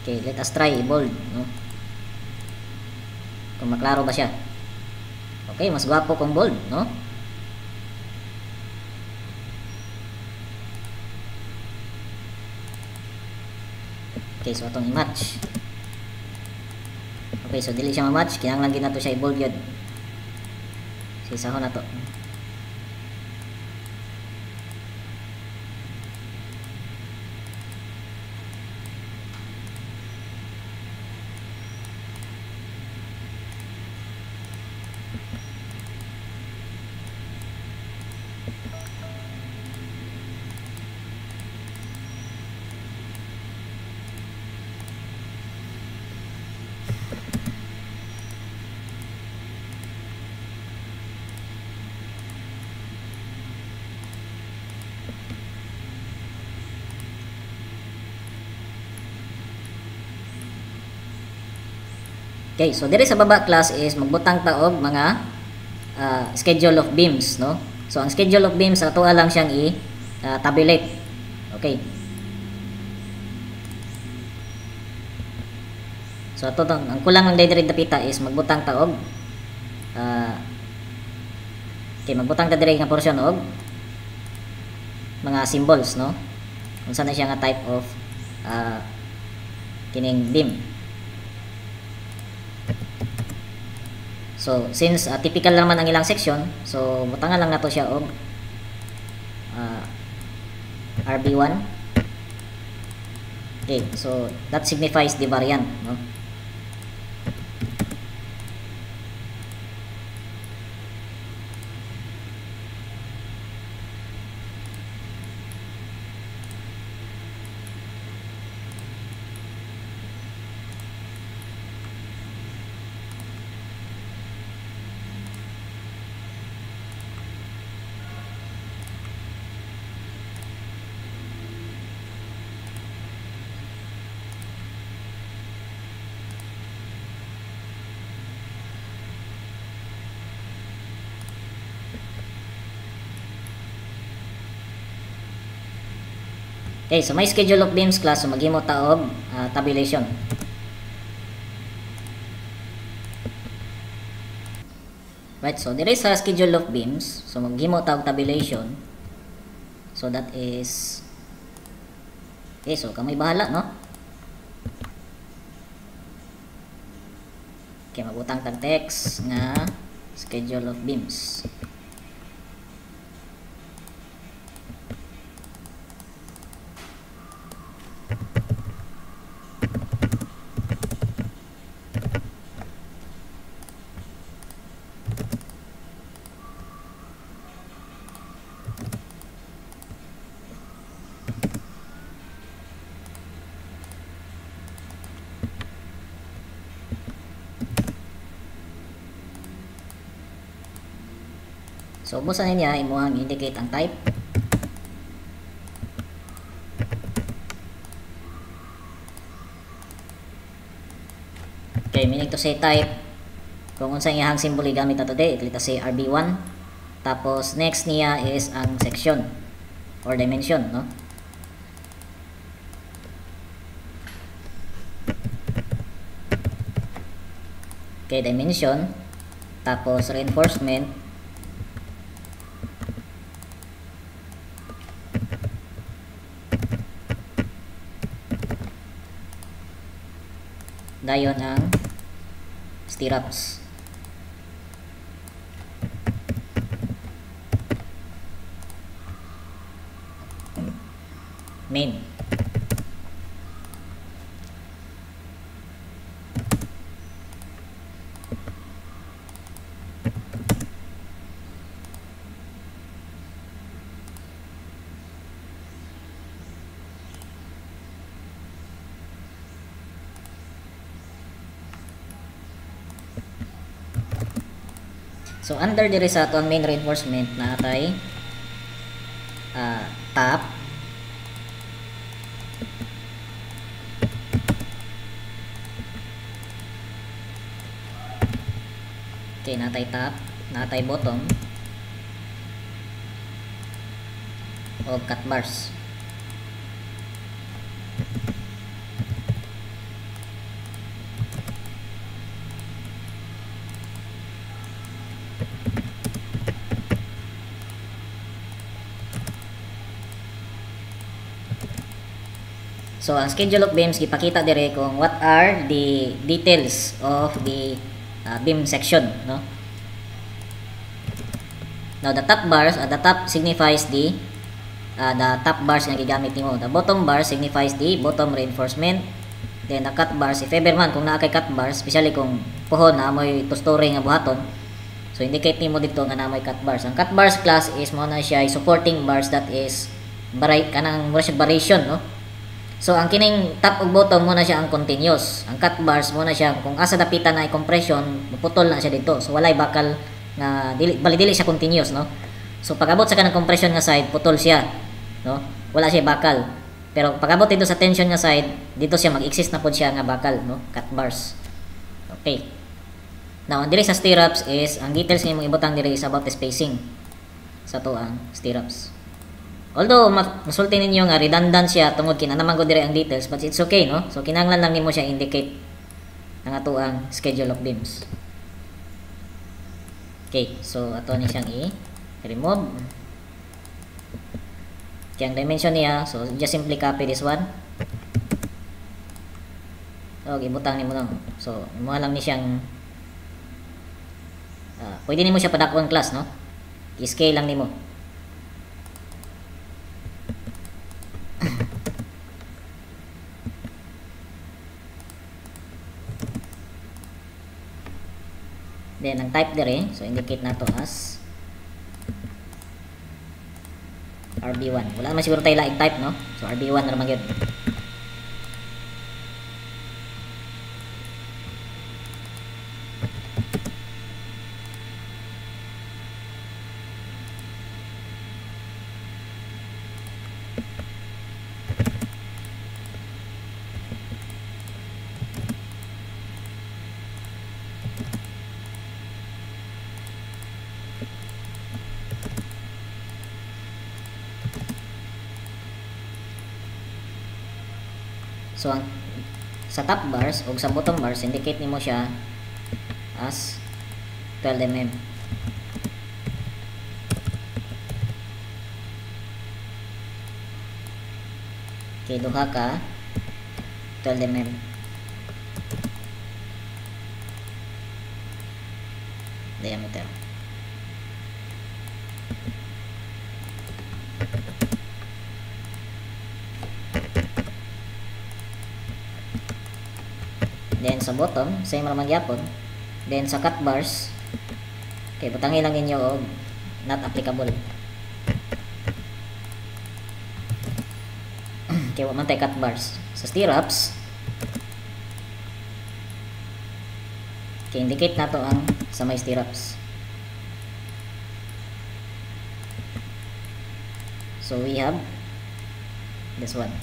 Speaker 1: Okay, let us try i-bold no. Kung maklaro ba siya. Okay, mas gwapo kung bold no. Okay, so atong i-match. Okay, so dili siya ma-match, kinahanglan gyud nato siya i-bold gyud. Sisahon na to. Okay, so dire sa baba class is magbutang ta og mga schedule of beams no. So ang schedule of beams ato lang siyang i-tabulate. Okay. So ato ang kulang ng dire dapita is magbutang ta og okay, magbutang ta dire nga portion og mga symbols no. Unsa na siya nga type of kining beam. So since typical naman ang ilang section, so butangan lang nato siya og RB1. Okay, so that signifies the variant no. Okay, so may schedule of beams class, so maghimo ta og tabulation. Right, so there is a schedule of beams. So maghimo tag tabulation. So that is okay, so kamay bahala, no? Okay, mabutang tag text nga schedule of beams. So, busan niya, imuhang indicate ang type. Okay, meaning to say type. Kung unsang iyahang symbol gamit na today, it say RB1. Tapos, next niya is ang section or dimension, no? Okay, dimension. Tapos, reinforcement. Dayon ang stirrups. Main. So under diri sa ato ang main reinforcement na atay top, okay, natay top, natay bottom o cut bars. So, ang schedule of beams, ipakita dire kung what are the details of the beam section, no? Now, the top bars, the top signifies the top bars nga gigamit nimo. The bottom bar signifies the bottom reinforcement. Then, the cut bars, if ever man, kung naa kay cut bars, especially kung puhon na amoy two-story nga buhaton, so, indicate nimo dito nga naamoy cut bars. Ang cut bars class is mo na siya supporting bars that is kanang variation, no? So, ang kining top ug bottom muna siya ang continuous. Ang cut bars muna siya kung asa dapitan na compression, putol na siya dito. So, walay bakal na dili siya continuous, no? So, pag-abot sa kanang compression nga side, putol siya, no? Wala siya bakal. Pero pag-abot dito sa tension nga side, dito siya mag-exist na pod siya nga bakal, no? Cut bars. Okay. Now, diri sa stirrups is ang details nga imong ibutang diri is about the spacing sa to ang stirrups. Although masulti ninyo nga redundant siya tungod kinanaman ko dire ang details, but it's okay, no? So kinahanglan lang nimo siya indicate ang ato ang schedule of beams. Okay, so ato ni siyang i-remove. Kaya ang dimension niya, so just simply copy this one. So gibutang nimo lang. So imo lang ni siyang pwede nimo siya padakon class, no? I-scale lang nimo. Then, ang type dire, so indicate na to as RB1. Wala naman siguro tayo laing type, no? So, RB1 na naman yun. So, sa top bars o sa bottom bars, indicate nimo siya as 12 mm.
Speaker 2: Okay, duha ka 12 mm. Diameter. Then sa bottom, same ra man gyapon. Then sa cut bars, okay, butangin lang ninyo og not applicable. Okay, wa man tay cut bars. Sa stirrups, okay, indicate nato ang sa may stirrups. So we have this one.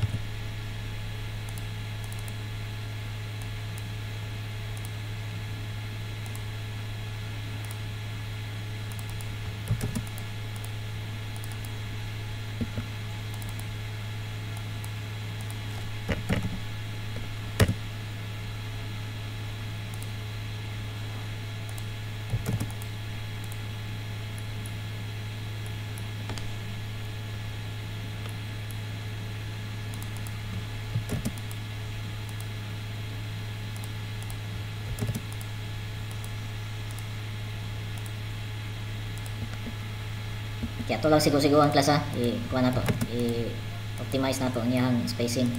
Speaker 2: Kaya ito lang sigo-sigo ang klasa. I-kuha na to. I-optimize na to ang iyang spacing.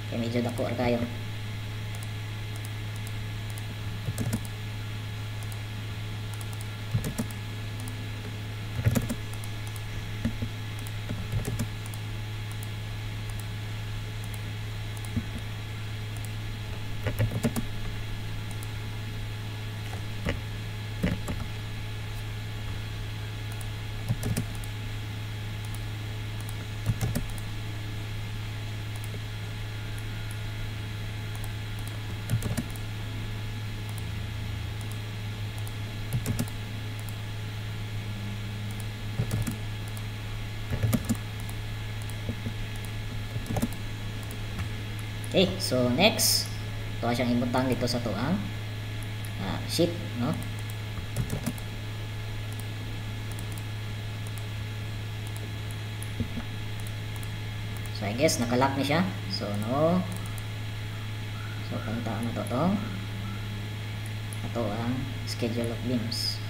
Speaker 2: Kaya medyo dako ra kayo. Okay, so next, ito siyang ibutang dito sa tuang sheet, no? So I guess nakalock ni siya. So no. So punta na to tong ito ang schedule of beams.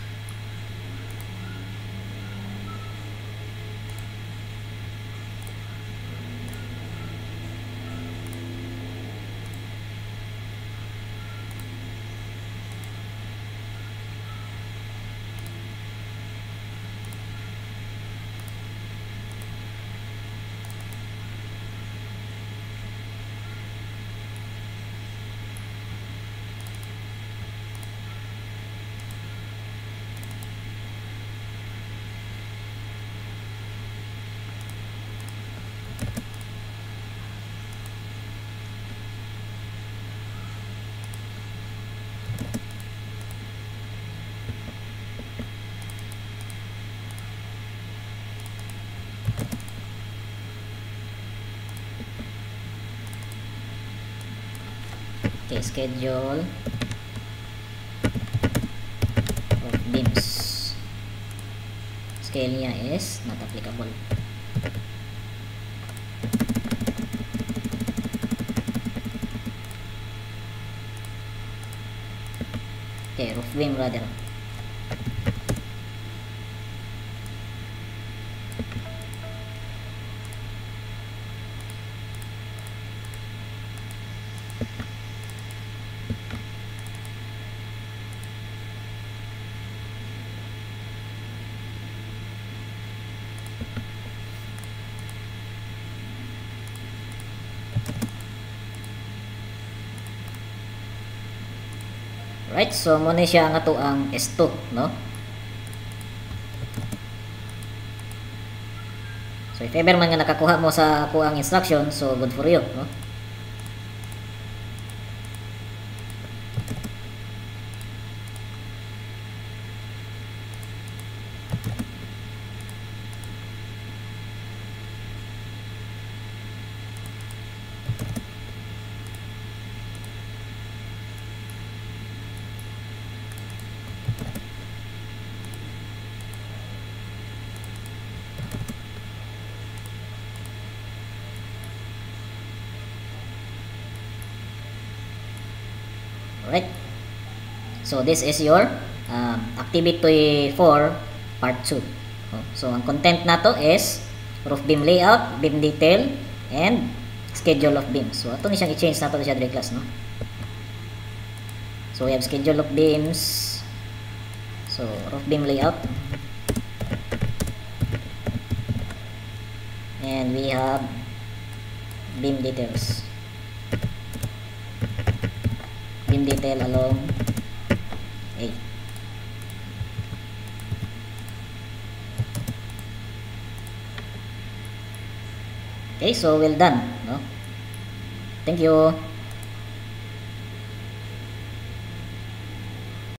Speaker 2: Okay, schedule of beams. Scale niya is not applicable. Okay, roof beam rather. Right, so muna siya nga to ang S2, no? So if ever man nga nakakuha mo sa kuang instruction, so good for you, no?
Speaker 1: Alright, so this is your activity 4 part 2. So ang content nato is roof beam layout, beam detail, and schedule of beams. So ato ni siyang i-change nato siya diri class, no? So we have schedule of beams, so roof beam layout, and we have beam details. Beam detail along A. Okay, so well done, no? Thank you.